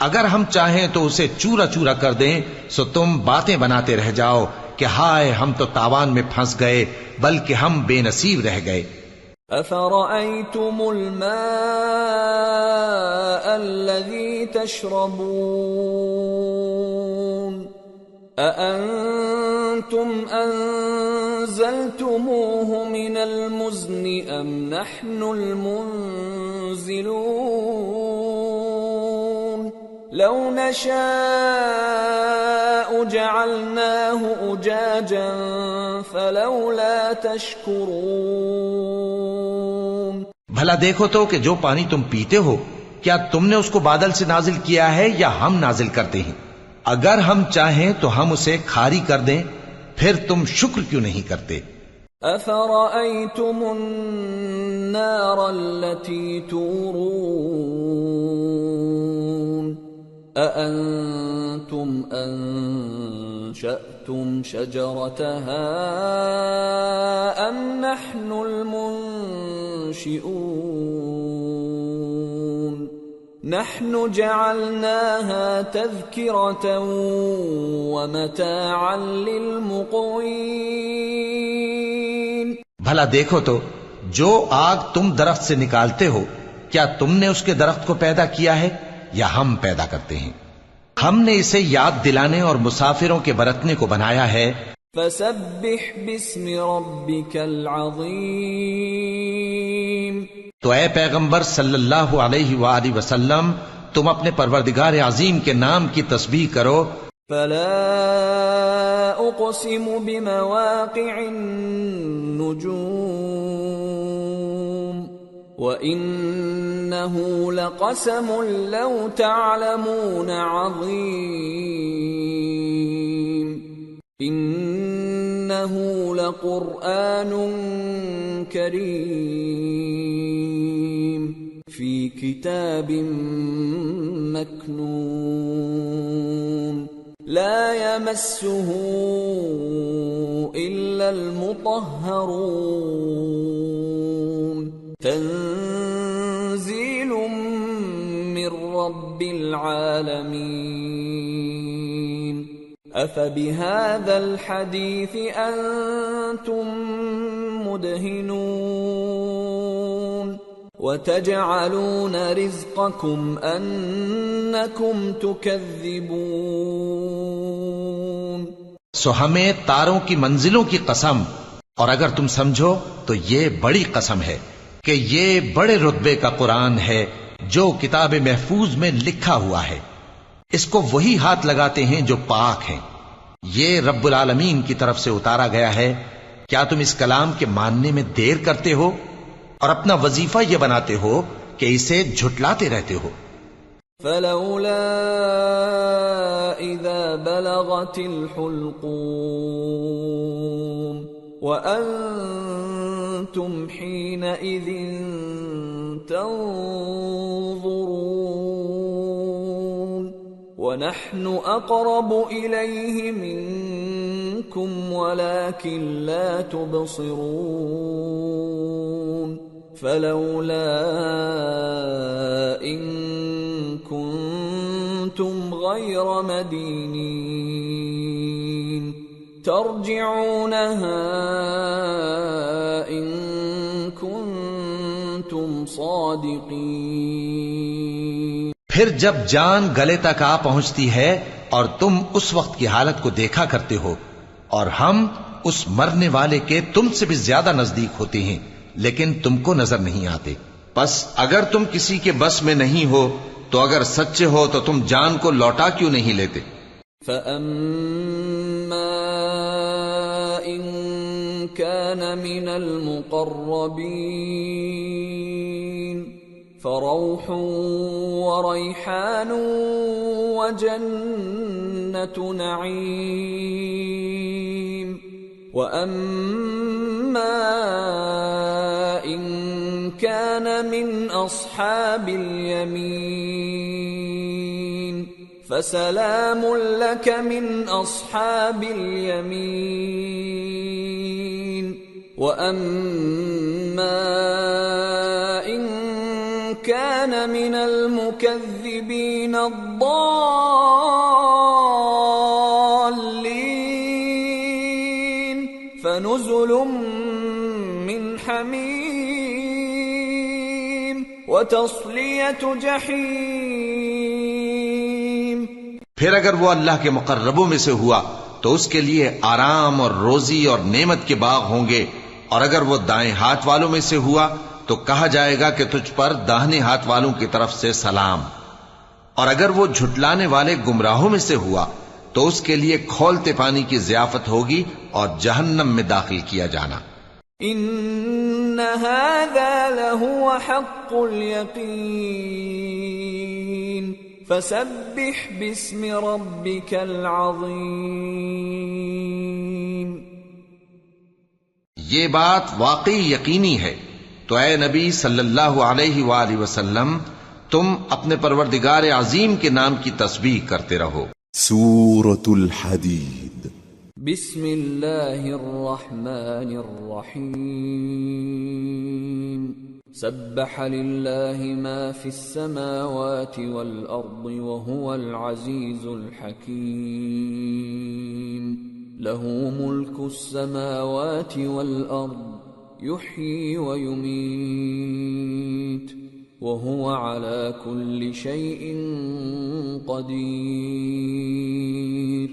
اگر ہم چاہیں تو اسے چورا چورا کر دیں سو تم باتیں بناتے رہ جاؤ کہ ہائے ہم تو تاوان میں پھنس گئے، بلکہ ہم بے نصیب رہ گئے۔ أفرأيتم الماء الذي تشربون أأنتم أنزلتموه من المزن أم نحن المنزلون لو نشاء جعلناه أجاجا فلولا تشكرون بھلا دیکھو تو کہ جو پانی تم پیتے ہو کیا تم نے اس کو بادل سے نازل کیا ہے یا ہم نازل کرتے ہیں؟ اگر ہم چاہیں تو ہم اسے کھاری کر دیں، پھر تم شکر کیوں نہیں کرتے؟ أفرأيتم النار التي تورون أأنتم أنشأتم شجرتها أم نحن المنشئون نحن جعلناها تذكرة ومتاعا للمقوين بھلا دیکھو تو جو آگ تم درخت سے نکالتے ہو کیا تم نے اس کے درخت کو پیدا کیا ہے یا ہم پیدا کرتے ہیں؟ ہم نے اسے یاد دلانے اور مسافروں کے برتنے کو بنایا ہے۔ فسبح باسم ربك العظیم تو اے پیغمبر صلی اللہ علیہ وآلہ وسلم تم اپنے پروردگار عظیم کے نام کی تسبیح کرو۔ فلا اقسم بمواقع النجوم وإنه لقسم لو تعلمون عظيم إنه لقرآن كريم في كتاب مكنون لا يمسه إلا المطهرون تنزيل من رب العالمين أفبهذا الحديث أنتم مدهنون وتجعلون رزقكم أنكم تكذبون سو ہمیں تاروں کی منزلوں کی قسم، اور اگر تم سمجھو تو یہ بڑی قسم ہے کہ یہ بڑے رتبے کا قرآن ہے جو کتاب محفوظ میں لکھا ہوا ہے، اس کو وہی ہاتھ لگاتے ہیں جو پاک ہیں، یہ رب العالمین کی طرف سے اتارا گیا ہے۔ کیا تم اس کلام کے ماننے میں دیر کرتے ہو اور اپنا وظیفہ یہ بناتے ہو کہ اسے جھٹلاتے رہتے ہو؟ فلولا اذا بلغت الحلقوم وأنتم حينئذ تنظرون ونحن أقرب إليه منكم ولكن لا تبصرون فلولا إن كنتم غير مدينين ترجعونها إن كنتم صادقين۔ پھر جب جان گلے تک آ پہنچتی ہے اور تم اس وقت کی حالت کو دیکھا کرتے ہو اور ہم اس مرنے والے کے تم سے بھی زیادہ نزدیک ہوتے ہیں لیکن تم کو نظر نہیں آتے، پس اگر تم کسی کے بس میں نہیں ہو تو اگر سچے ہو تو تم جان کو لوٹا کیوں نہیں لیتے؟ فَأَمَّا إِن كَانَ مِنَ الْمُقَرَّبِينَ فَرَوْحٌ وَرَيْحَانٌ وَجَنَّةُ نَعِيمٍ وَأَمَّا إِن كَانَ مِنْ أَصْحَابِ الْيَمِينِ فَسَلَامٌ لَكَ مِنْ أَصْحَابِ الْيَمِينِ وَأَمَّا إِن كَانَ مِنَ الْمُكَذِّبِينَ الضَّالِّينَ فَنُزُلٌ مِّنْ حَمِيمٍ وَتَصْلِيَةُ جَحِيمٍ۔ پھر اگر وہ اللہ کے مقربوں میں سے ہوا تو اس کے لیے آرام اور روزی اور نعمت کے باغ ہوں گے، اور اگر وہ دائیں ہاتھ والوں میں سے ہوا تو کہا جائے گا کہ تجھ پر داہنے ہاتھ والوں کی طرف سے سلام، اور اگر وہ جھٹلانے والے گمراہوں میں سے ہوا تو اس کے لیے کھولتے پانی کی ضیافت ہوگی اور جہنم میں داخل کیا جانا۔ ان هذا لهو حق اليقین فسبح باسم ربك العظیم۔ یہ بات واقعی یقینی ہے، تو اے نبی صلی اللہ علیہ وآلہ وسلم تم اپنے پروردگار عظیم کے نام کی تسبیح کرتے رہو۔ سورة الحديد۔ بسم اللہ الرحمن الرحیم۔ سبح للہ ما فی السماوات والارض وهو العزیز الحکیم۔ له ملک السماوات والارض يحيي ويميت وهو على كل شيء قدير۔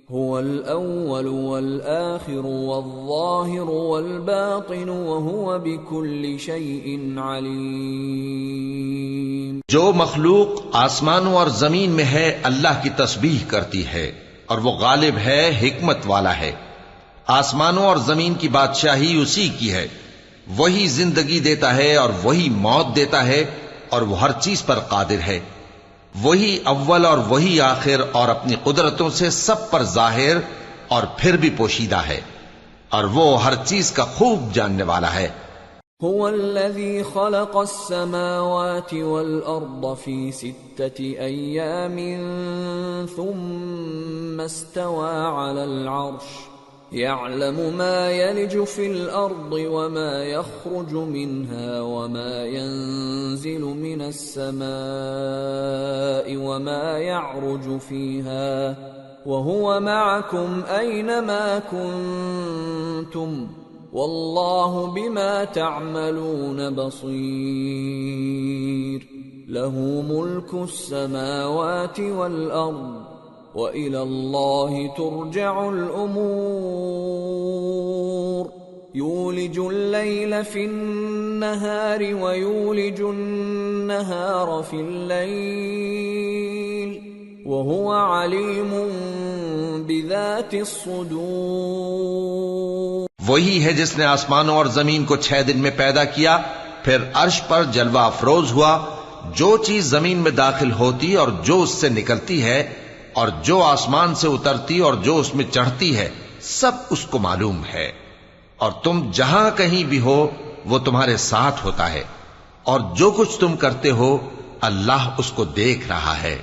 هو الأول والآخر والظاهر والباطن وهو بكل شيء عليم۔ جو مخلوق آسمانوں اور زمین میں ہے اللہ کی تسبیح کرتی ہے، اور وہ غالب ہے، حکمت والا ہے۔ آسمانوں اور زمین کی بادشاہی اسی کی ہے، وہی زندگی دیتا ہے اور وہی موت دیتا ہے، اور وہ ہر چیز پر قادر ہے۔ وہی اول اور وہی آخر، اور اپنی قدرتوں سے سب پر ظاہر اور پھر بھی پوشیدہ ہے، اور وہ ہر چیز کا خوب جاننے والا ہے۔ هو الذي خلق السماوات والأرض في 6 أيام ثم استوى على العرش يعلم ما يلج في الأرض وما يخرج منها وما ينزل من السماء وما يعرج فيها وهو معكم أينما كنتم والله بما تعملون بصير۔ له ملك السماوات والأرض وإلى الله ترجع الأمور۔ يولج الليل في النهار ويولج النهار في الليل وهو عليم بذات الصدور۔ وہی ہے جس نے آسمانوں اور زمین کو 6 دن میں پیدا کیا، پھر عرش پر جلوہ افروز ہوا۔ جو چیز زمین میں داخل ہوتی اور جو اس سے نکلتی ہے، اور جو آسمان سے اترتی اور جو اس میں چڑھتی ہے، سب اس کو معلوم ہے، اور تم جہاں کہیں بھی ہو وہ تمہارے ساتھ ہوتا ہے، اور جو کچھ تم کرتے ہو اللہ اس کو دیکھ رہا ہے۔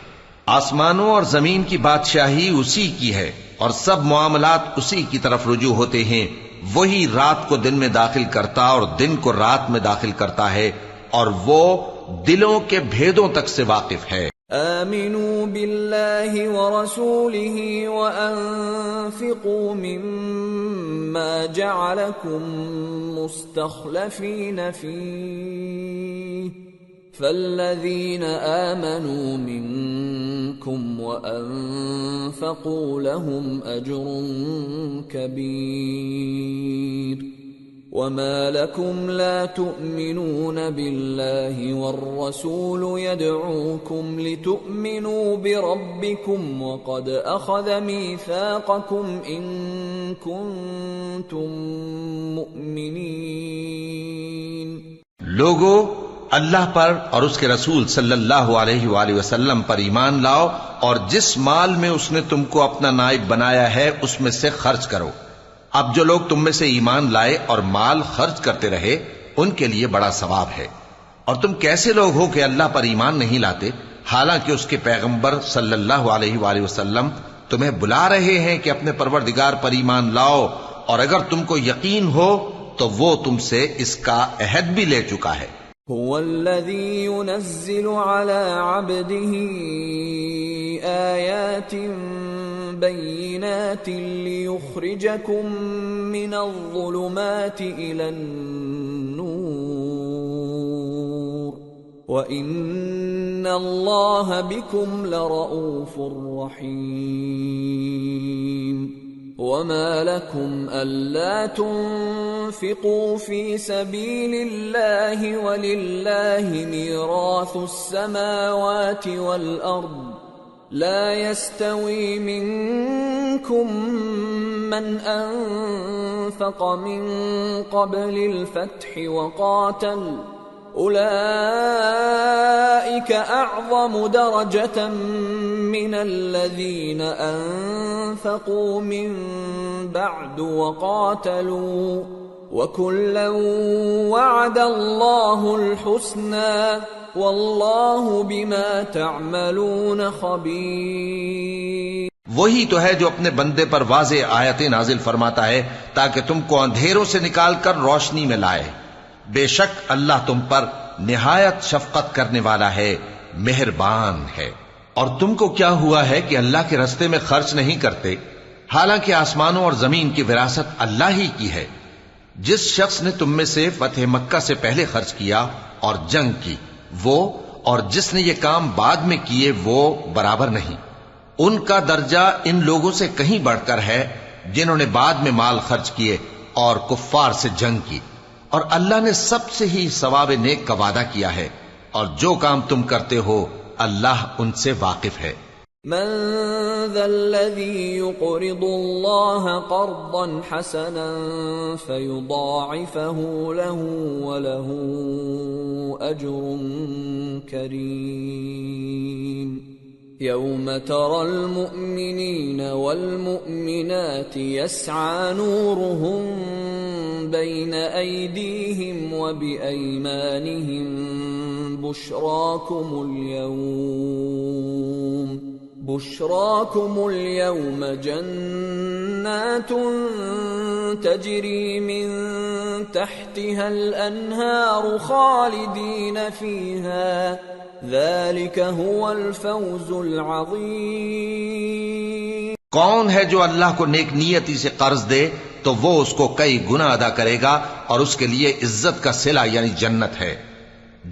آسمانوں اور زمین کی بادشاہی اسی کی ہے، اور سب معاملات اسی کی طرف رجوع ہوتے ہیں۔ وہی رات کو دن میں داخل کرتا اور دن کو رات میں داخل کرتا ہے، اور وہ دلوں کے بھیدوں تک سے واقف ہے۔ آمنوا باللہ ورسولہ وانفقوا مما جعلکم مستخلفین فیہ فالذین آمنوا منکم وانفقوا لهم اجر کبیر۔ وما لكم لا تؤمنون بالله والرسول يدعوكم لتؤمنوا بربكم وقد أخذ ميثاقكم إن كنتم مؤمنين. لوگو اللہ پر اور اس کے رسول صلی اللہ علیہ وآلہ وسلم پر ایمان لاؤ اور جس مال میں اس نے تم کو اپنا نائب بنایا ہے اس میں سے خرچ کرو. اب جو لوگ تم میں سے ایمان لائے اور مال خرچ کرتے رہے ان کے لیے بڑا ثواب ہے. اور تم کیسے لوگ ہو کہ اللہ پر ایمان نہیں لاتے حالانکہ اس کے پیغمبر صلی اللہ علیہ وآلہ وسلم تمہیں بلا رہے ہیں کہ اپنے پروردگار پر ایمان لاؤ، اور اگر تم کو یقین ہو تو وہ تم سے اس کا عہد بھی لے چکا ہے. هو الذي ينزل على عبده آيات بينات ليخرجكم من الظلمات إلى النور وإن الله بكم لرؤوف رحيم. وما لكم ألا تنفقوا في سبيل الله ولله ميراث السماوات والأرض لا يستوي منكم من أنفق من قبل الفتح وقاتل أولئك أعظم درجة من الذين أنفقوا من بعد وقاتلوا وكلا وعد الله الحسنى والله بما تعملون خبير. وہی تو ہے جو اپنے بندے پر واضح آیتیں نازل فرماتا ہے تاکہ تم کو اندھیروں سے نکال کر روشنی میں لائے. بے شک اللہ تم پر نہایت شفقت کرنے والا ہے، مہربان ہے. اور تم کو کیا ہوا ہے کہ اللہ کے رستے میں خرچ نہیں کرتے حالانکہ آسمانوں اور زمین کی وراثت اللہ ہی کی ہے. جس شخص نے تم میں سے فتح مکہ سے پہلے خرچ کیا اور جنگ کی وہ اور جس نے یہ کام بعد میں کیے وہ برابر نہیں. ان کا درجہ ان لوگوں سے کہیں بڑھ کر ہے جنہوں نے بعد میں مال خرچ کیے اور کفار سے جنگ کی. اور اللہ نے سب سے ہی ثواب نیک کا وعدہ کیا ہے، اور جو کام تم کرتے ہو اللہ ان سے واقف ہے. من ذا الذي يقرض الله قرضا حسنا فيضاعفه له وله أجر كريم. يوم ترى المؤمنين والمؤمنات يسعى نورهم بين أيديهم وبأيمانهم بشراكم اليوم جنات تجري من تحتها الأنهار خالدين فيها ذلك هو الفوز العظيم. کون ہے جو اللہ کو نیک نیتی سے قرض دے تو وہ اس کو کئی گنا ادا کرے گا اور اس کے لیے عزت کا صلہ یعنی جنت ہے.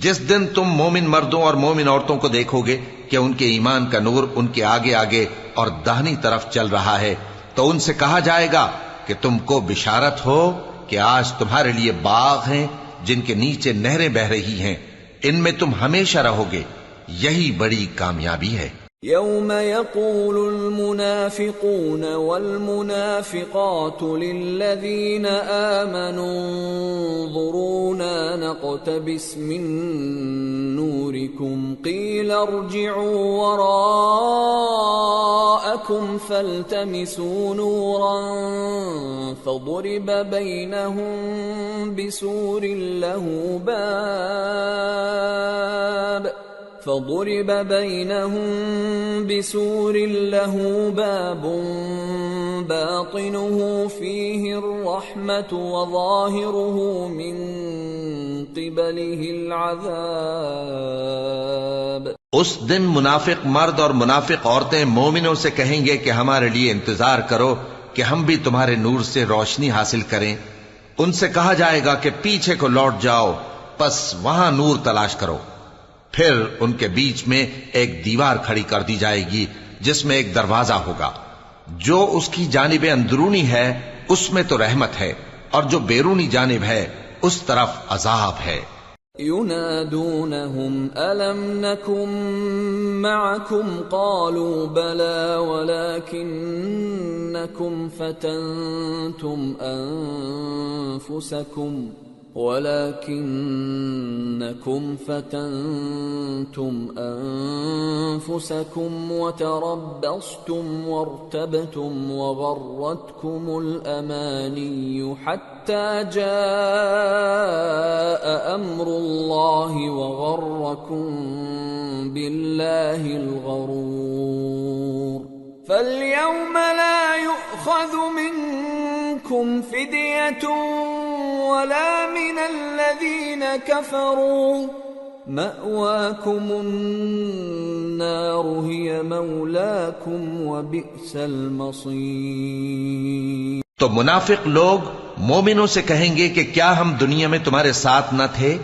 جس دن تم مومن مردوں اور مومن عورتوں کو دیکھو گے کہ ان کے ایمان کا نور ان کے آگے آگے اور داہنی طرف چل رہا ہے تو ان سے کہا جائے گا کہ تم کو بشارت ہو کہ آج تمہارے لیے باغ ہیں جن کے نیچے نہریں بہ رہی ہیں، ان میں تم ہمیشہ رہو گے، یہی بڑی کامیابی ہے. يوم يقول المنافقون والمنافقات للذين آمنوا انظرونا نقتبس من نوركم قيل ارجعوا وراءكم فالتمسوا نورا فضرب بينهم بسور له باب باطنه فيه الرحمة وظاهره من قبله العذاب. اس دن منافق مرد اور منافق عورتیں مومنوں سے کہیں گے کہ ہمارے لیے انتظار کرو کہ ہم بھی تمہارے نور سے روشنی حاصل کریں. ان سے کہا جائے گا کہ پیچھے کو لوٹ جاؤ، پس وہاں نور تلاش کرو. پھر ان کے بیچ میں ایک دیوار کھڑی کر دی جائے گی جس میں ایک دروازہ ہوگا، جو اس کی جانب اندرونی ہے اس میں تو رحمت ہے اور جو بیرونی جانب ہے اس طرف عذاب ہے۔ ينادونهم ألم نكن معكم قالوا بلى ولكنكم فتنتم أنفسكم وتربصتم وارتبتم وغرتكم الأماني حتى جاء أمر الله وغركم بالله الغرور فاليوم لا يؤخذ منكم فدية ولا من الذين كفروا مأواكم النار هي مولاكم وبئس المصير۔ تو منافق لوگ مومنوں سے کہیں گے کہ کیا ہم دنیا میں تمہارے ساتھ نہ تھے؟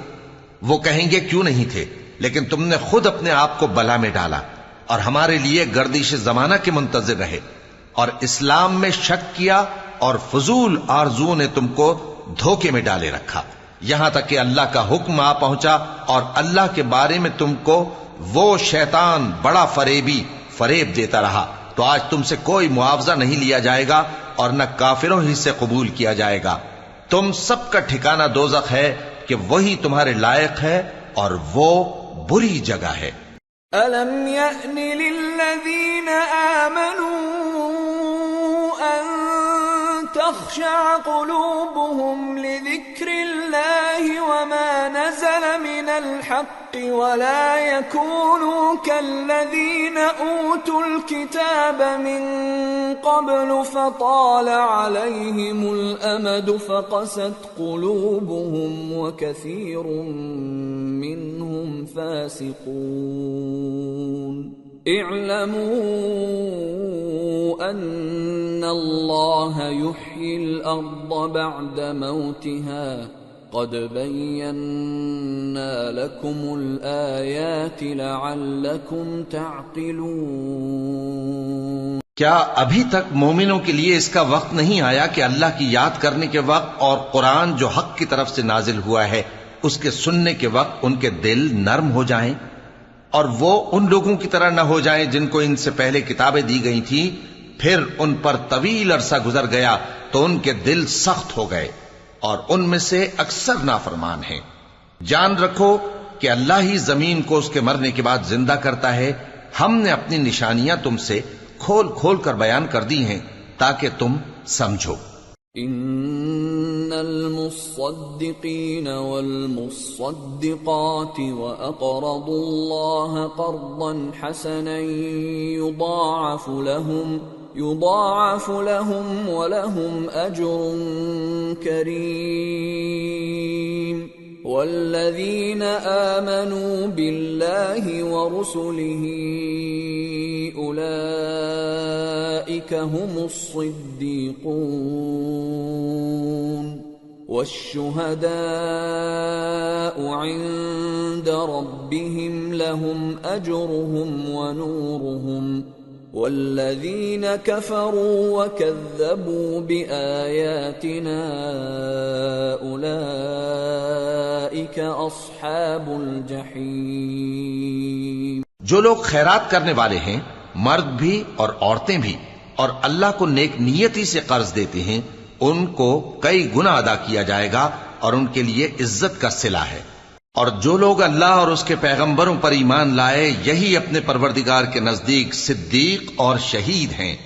وہ کہیں گے کیوں نہیں تھے، لیکن تم نے خود اپنے آپ کو بلا میں ڈالا اور ہمارے لیے گردش زمانہ کے منتظر رہے اور اسلام میں شک کیا اور فضول آرزوؤں نے تم کو دھوکے میں ڈالے رکھا، یہاں تک کہ اللہ کا حکم آ پہنچا اور اللہ کے بارے میں تم کو وہ شیطان بڑا فریب دیتا رہا، تو آج تم سے کوئی معاوضہ نہیں لیا جائے گا اور نہ کافروں ہی سے قبول کیا جائے گا۔ تم سب کا ٹھکانہ دوزخ ہے کہ وہی تمہارے لائق ہے اور وہ بری جگہ ہے۔ أَلَمْ يَأْنِ لِلَّذِينَ آمَنُوا أَن تَخْشَعَ قُلُوبُهُمْ لِذِكْرِ اللَّهِ وَمَا نَزَلَ مِنَ الْحَقِّ وَلَا يَكُونُوا كَالَّذِينَ أُوتُوا الْكِتَابَ مِن قَبْلُ فَطَالَ عَلَيْهِمُ الْأَمَدُ فَقَسَتْ قُلُوبُهُمْ وَكَثِيرٌ مِّنْهُمْ فَاسِقُونَ۔ اعلموا ان اللہ یحیی الارض بعد موتها قد بینا لکم الآیات لعلکم تعقلون۔ کیا ابھی تک مومنوں کے لیے اس کا وقت نہیں آیا کہ اللہ کی یاد کرنے کے وقت اور قرآن جو حق کی طرف سے نازل ہوا ہے اس کے سننے کے وقت ان کے دل نرم ہو جائیں اور وہ ان لوگوں کی طرح نہ ہو جائیں جن کو ان سے پہلے کتابیں دی گئی تھیں، پھر ان پر طویل عرصہ گزر گیا تو ان کے دل سخت ہو گئے اور ان میں سے اکثر نافرمان ہیں۔ جان رکھو کہ اللہ ہی زمین کو اس کے مرنے کے بعد زندہ کرتا ہے، ہم نے اپنی نشانیاں تم سے کھول کھول کر بیان کر دی ہیں تاکہ تم سمجھو۔ ان المصدقین والمصدقات واقرضوا اللہ قرضا حسنا يضاعف لهم ولهم اجر کریم۔ والذین آمنوا باللہ ورسلہ اولئک هم الصدیقون والشهداء عند ربهم لهم اجرهم ونورهم والذین كفروا وكذبوا بآیاتنا اولئک اصحاب الجحیم۔ جو لوگ خیرات کرنے والے ہیں، مرد بھی اور عورتیں بھی، اور اللہ کو نیک نیتی سے قرض دیتے ہیں، ان کو کئی گنا ادا کیا جائے گا اور ان کے لیے عزت کا صلہ ہے۔ اور جو لوگ اللہ اور اس کے پیغمبروں پر ایمان لائے، یہی اپنے پروردگار کے نزدیک صدیق اور شہید ہیں،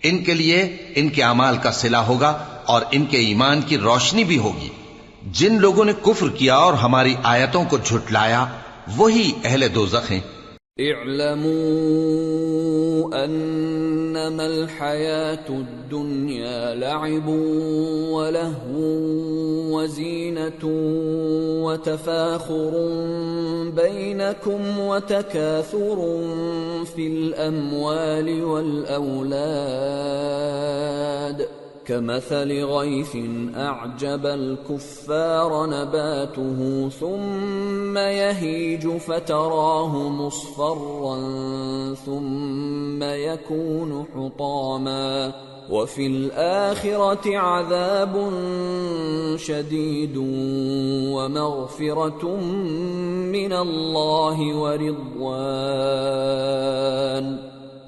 ان کے لیے ان کے اعمال کا صلہ ہوگا اور ان کے ایمان کی روشنی بھی ہوگی۔ جن لوگوں نے کفر کیا اور ہماری آیتوں کو جھٹلایا وہی اہل دوزخ ہیں۔ اعلموا انما الحیاة الدنیا لعب ولہو وزینة وتفاخر بینکم وتکاثر فی الاموال والاولاد كمثل غيث أعجب الكفار نباته ثم يهيج فتراه مصفرا ثم يكون حطاما وفي الآخرة عذاب شديد ومغفرة من الله ورضوان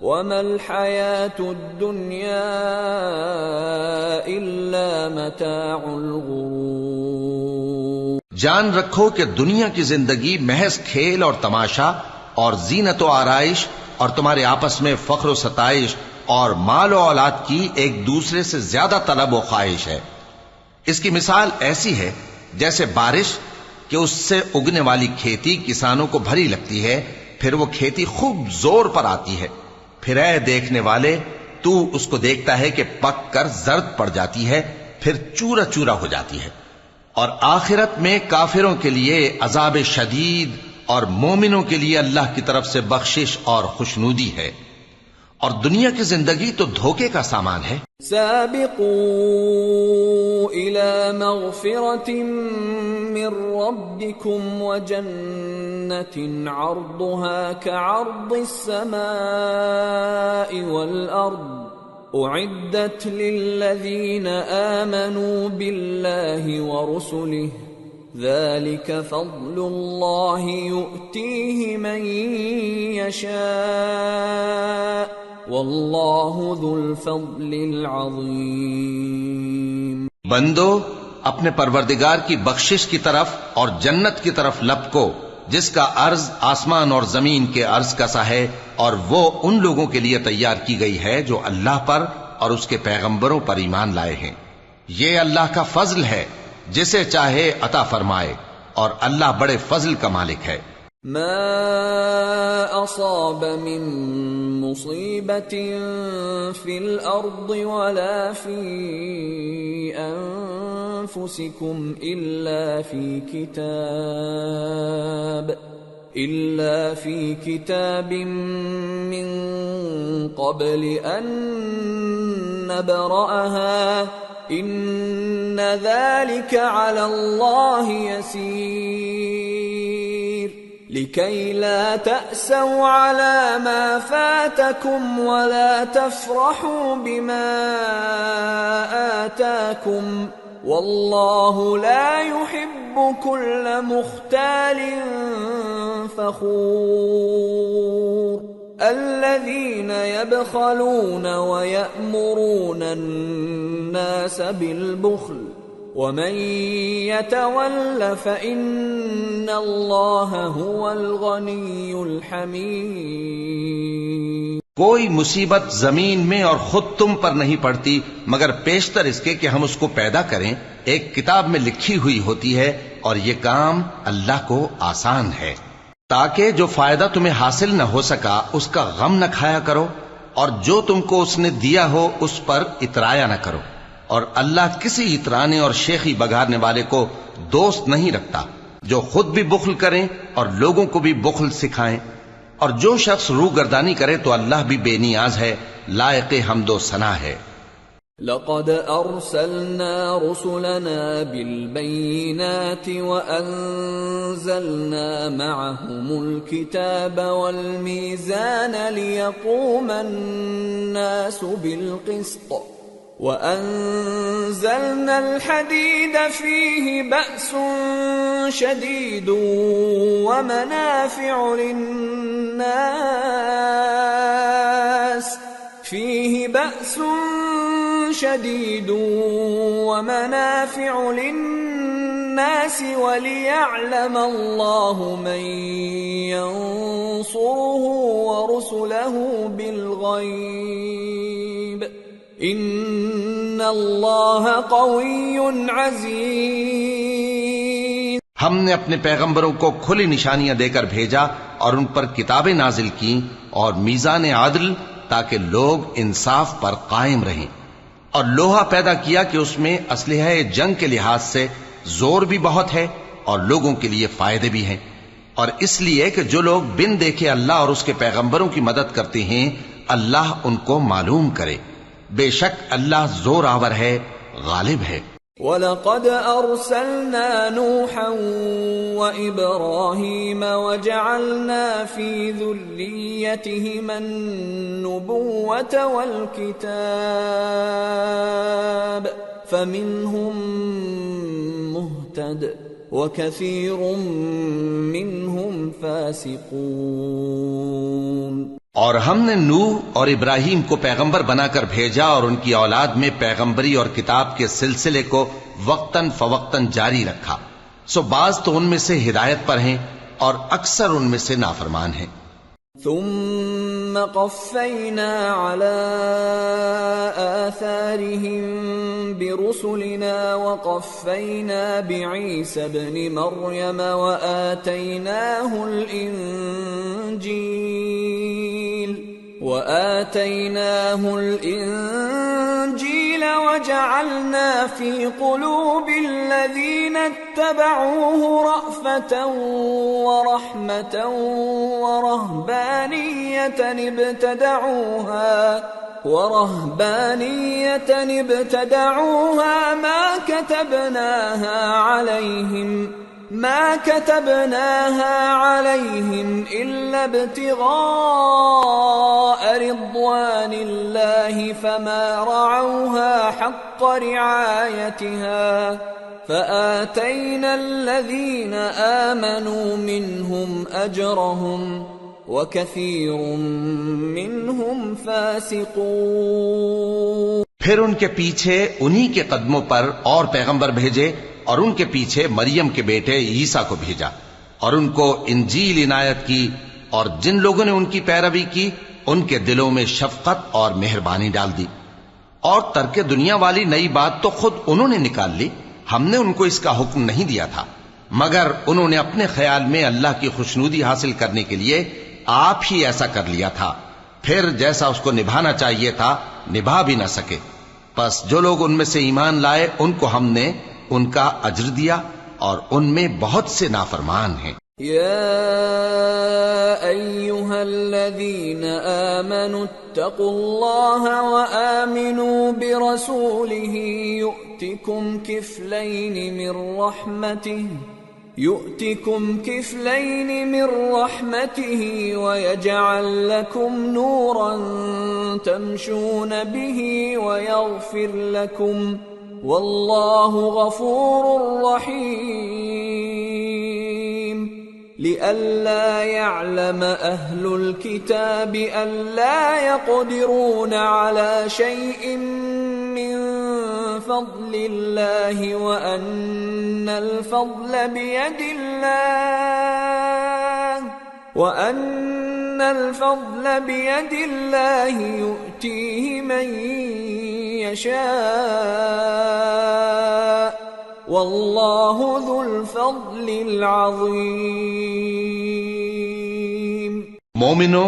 وما الحياة الدنيا إلا متاع الغرور۔ جان رکھو کہ دنیا کی زندگی محض کھیل اور تماشا اور زینت و آرائش اور تمہارے آپس میں فخر و ستائش اور مال و اولاد کی ایک دوسرے سے زیادہ طلب و خواہش ہے۔ اس کی مثال ایسی ہے جیسے بارش کہ اس سے اگنے والی کھیتی کسانوں کو بھری لگتی ہے، پھر وہ کھیتی خوب زور پر آتی ہے، پھر اے دیکھنے والے تو اس کو دیکھتا ہے کہ پک کر زرد پڑ جاتی ہے، پھر چورا چورا ہو جاتی ہے۔ اور آخرت میں کافروں کے لیے عذاب شدید اور مومنوں کے لیے اللہ کی طرف سے بخشش اور خوشنودی ہے، اور دنیا کی زندگی تو دھوکے کا سامان ہے۔ سابقوا إلى مغفرة من ربكم وجنة عرضها كعرض السماء والأرض أعدت للذين آمنوا بالله ورسله ذلك فضل الله يؤتيه من يشاء واللہ ذو الفضل العظیم۔ بندو اپنے پروردگار کی بخشش کی طرف اور جنت کی طرف لپکو جس کا عرض آسمان اور زمین کے عرض کا سا ہے، اور وہ ان لوگوں کے لیے تیار کی گئی ہے جو اللہ پر اور اس کے پیغمبروں پر ایمان لائے ہیں۔ یہ اللہ کا فضل ہے، جسے چاہے عطا فرمائے، اور اللہ بڑے فضل کا مالک ہے۔ ما اصاب من مصیبت فی الارض ولا فی انفسکم الا فی کتاب من قبل ان نبرأها ان ذلك على الله يسير لكي لا تأسوا على ما فاتكم ولا تفرحوا بما آتاكم والله لا يحب كل مختال فخور الذين يبخلون ويأمرون الناس بالبخل ومن يتول فإن الله هو الغني الحميد۔ کوئی مصیبت زمین میں اور خود تم پر نہیں پڑتی مگر پیشتر اس کے کہ ہم اس کو پیدا کریں، ایک کتاب میں لکھی ہوئی ہوتی ہے، اور یہ کام اللہ کو آسان ہے، تاکہ جو فائدہ تمہیں حاصل نہ ہو سکا اس کا غم نہ کھایا کرو، اور جو تم کو اس نے دیا ہو اس پر اترایا نہ کرو، اور اللہ کسی اترانے اور شیخی بگارنے والے کو دوست نہیں رکھتا، جو خود بھی بخل کریں اور لوگوں کو بھی بخل سکھائیں، اور جو شخص روگردانی کرے تو اللہ بھی بے نیاز ہے، لائق حمد و ثنا ہے۔ لقد ارسلنا رسلنا بالبينات وانزلنا معهم الكتاب والميزان ليقوم الناس بالقسط وأنزلنا الحديد فيه بأس شديد ومنافع للناس وليعلم الله من ينصره ورسله بالغيب ان اللہ قوی عزیز۔ ہم نے اپنے پیغمبروں کو کھلی نشانیاں دے کر بھیجا اور ان پر کتابیں نازل کی اور میزان عدل، تاکہ لوگ انصاف پر قائم رہیں، اور لوہا پیدا کیا کہ اس میں اسلحہ جنگ کے لحاظ سے زور بھی بہت ہے اور لوگوں کے لیے فائدے بھی ہیں، اور اس لیے کہ جو لوگ بن دیکھے اللہ اور اس کے پیغمبروں کی مدد کرتے ہیں اللہ ان کو معلوم کرے۔ بے شک اللہ زور آور ہے، غالب ہے۔ وَلَقَدْ أَرْسَلْنَا نُوحًا وَإِبْرَاهِيمَ وَجَعَلْنَا فِي ذُرِّيَّتِهِمَا النُّبُوَّةَ وَالْكِتَابَ فَمِنْهُمْ مُهْتَدٍ وَكَثِيرٌ مِّنْهُمْ فَاسِقُونَ۔ اور ہم نے نوح اور ابراہیم کو پیغمبر بنا کر بھیجا اور ان کی اولاد میں پیغمبری اور کتاب کے سلسلے کو وقتاً فوقتاً جاری رکھا، سو بعض تو ان میں سے ہدایت پر ہیں اور اکثر ان میں سے نافرمان ہیں۔ ثم قفينا على آثارهم برسلنا وقفينا بعيسى ابن مريم وآتيناه الإنجيل وجعلنا في قلوب الذين اتبعوه رأفة ورحمة ورهبانية ابتدعوها ما كتبناها عليهم إلا ابتغاء رضوان الله فما رعوها حق رعايتها فآتينا الذين آمنوا منهم أجرهم وكثير منهم فاسقون۔ پھر ان کے پیچھے انہی کے قدموں پر اور پیغمبر بھیجے اور ان کے پیچھے مریم کے بیٹے عیسیٰ کو بھیجا اور ان کو انجیل عنایت کی، اور جن لوگوں نے ان کی پیروی کی ان کے دلوں میں شفقت اور مہربانی ڈال دی۔ اور ترک دنیا والی نئی بات تو خود انہوں نے نکال لی، ہم نے ان کو اس کا حکم نہیں دیا تھا، مگر انہوں نے اپنے خیال میں اللہ کی خوشنودی حاصل کرنے کے لیے آپ ہی ایسا کر لیا تھا، پھر جیسا اس کو نبھانا چاہیے تھا نبھا بھی نہ سکے۔ پس جو لوگ ان میں سے ایمان لائے ان کو ہم نے ان کا اجر دیا، اور ان میں بہت سے نافرمان ہیں۔ يا أيها الذين آمنوا اتقوا الله وآمنوا برسوله يؤتكم كفلين من رحمته ويجعل لكم نورا تمشون به ويغفر لكم والله غفور رحيم۔ لئلا يعلم أهل الكتاب ألا يقدرون على شيء من فضل الله وأن الفضل بيد الله يؤتيه من يشاء واللہ ذو الفضل العظیم۔ مومنو،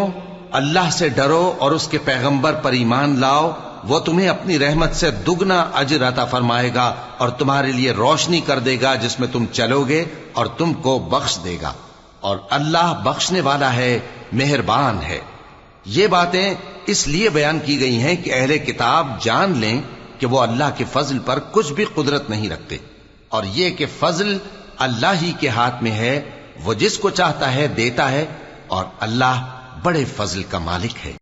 اللہ سے ڈرو اور اس کے پیغمبر پر ایمان لاؤ، وہ تمہیں اپنی رحمت سے دگنا اجر عطا فرمائے گا اور تمہارے لیے روشنی کر دے گا جس میں تم چلو گے اور تم کو بخش دے گا، اور اللہ بخشنے والا ہے، مہربان ہے۔ یہ باتیں اس لیے بیان کی گئی ہیں کہ اہل کتاب جان لیں کہ وہ اللہ کے فضل پر کچھ بھی قدرت نہیں رکھتے، اور یہ کہ فضل اللہ ہی کے ہاتھ میں ہے، وہ جس کو چاہتا ہے دیتا ہے، اور اللہ بڑے فضل کا مالک ہے۔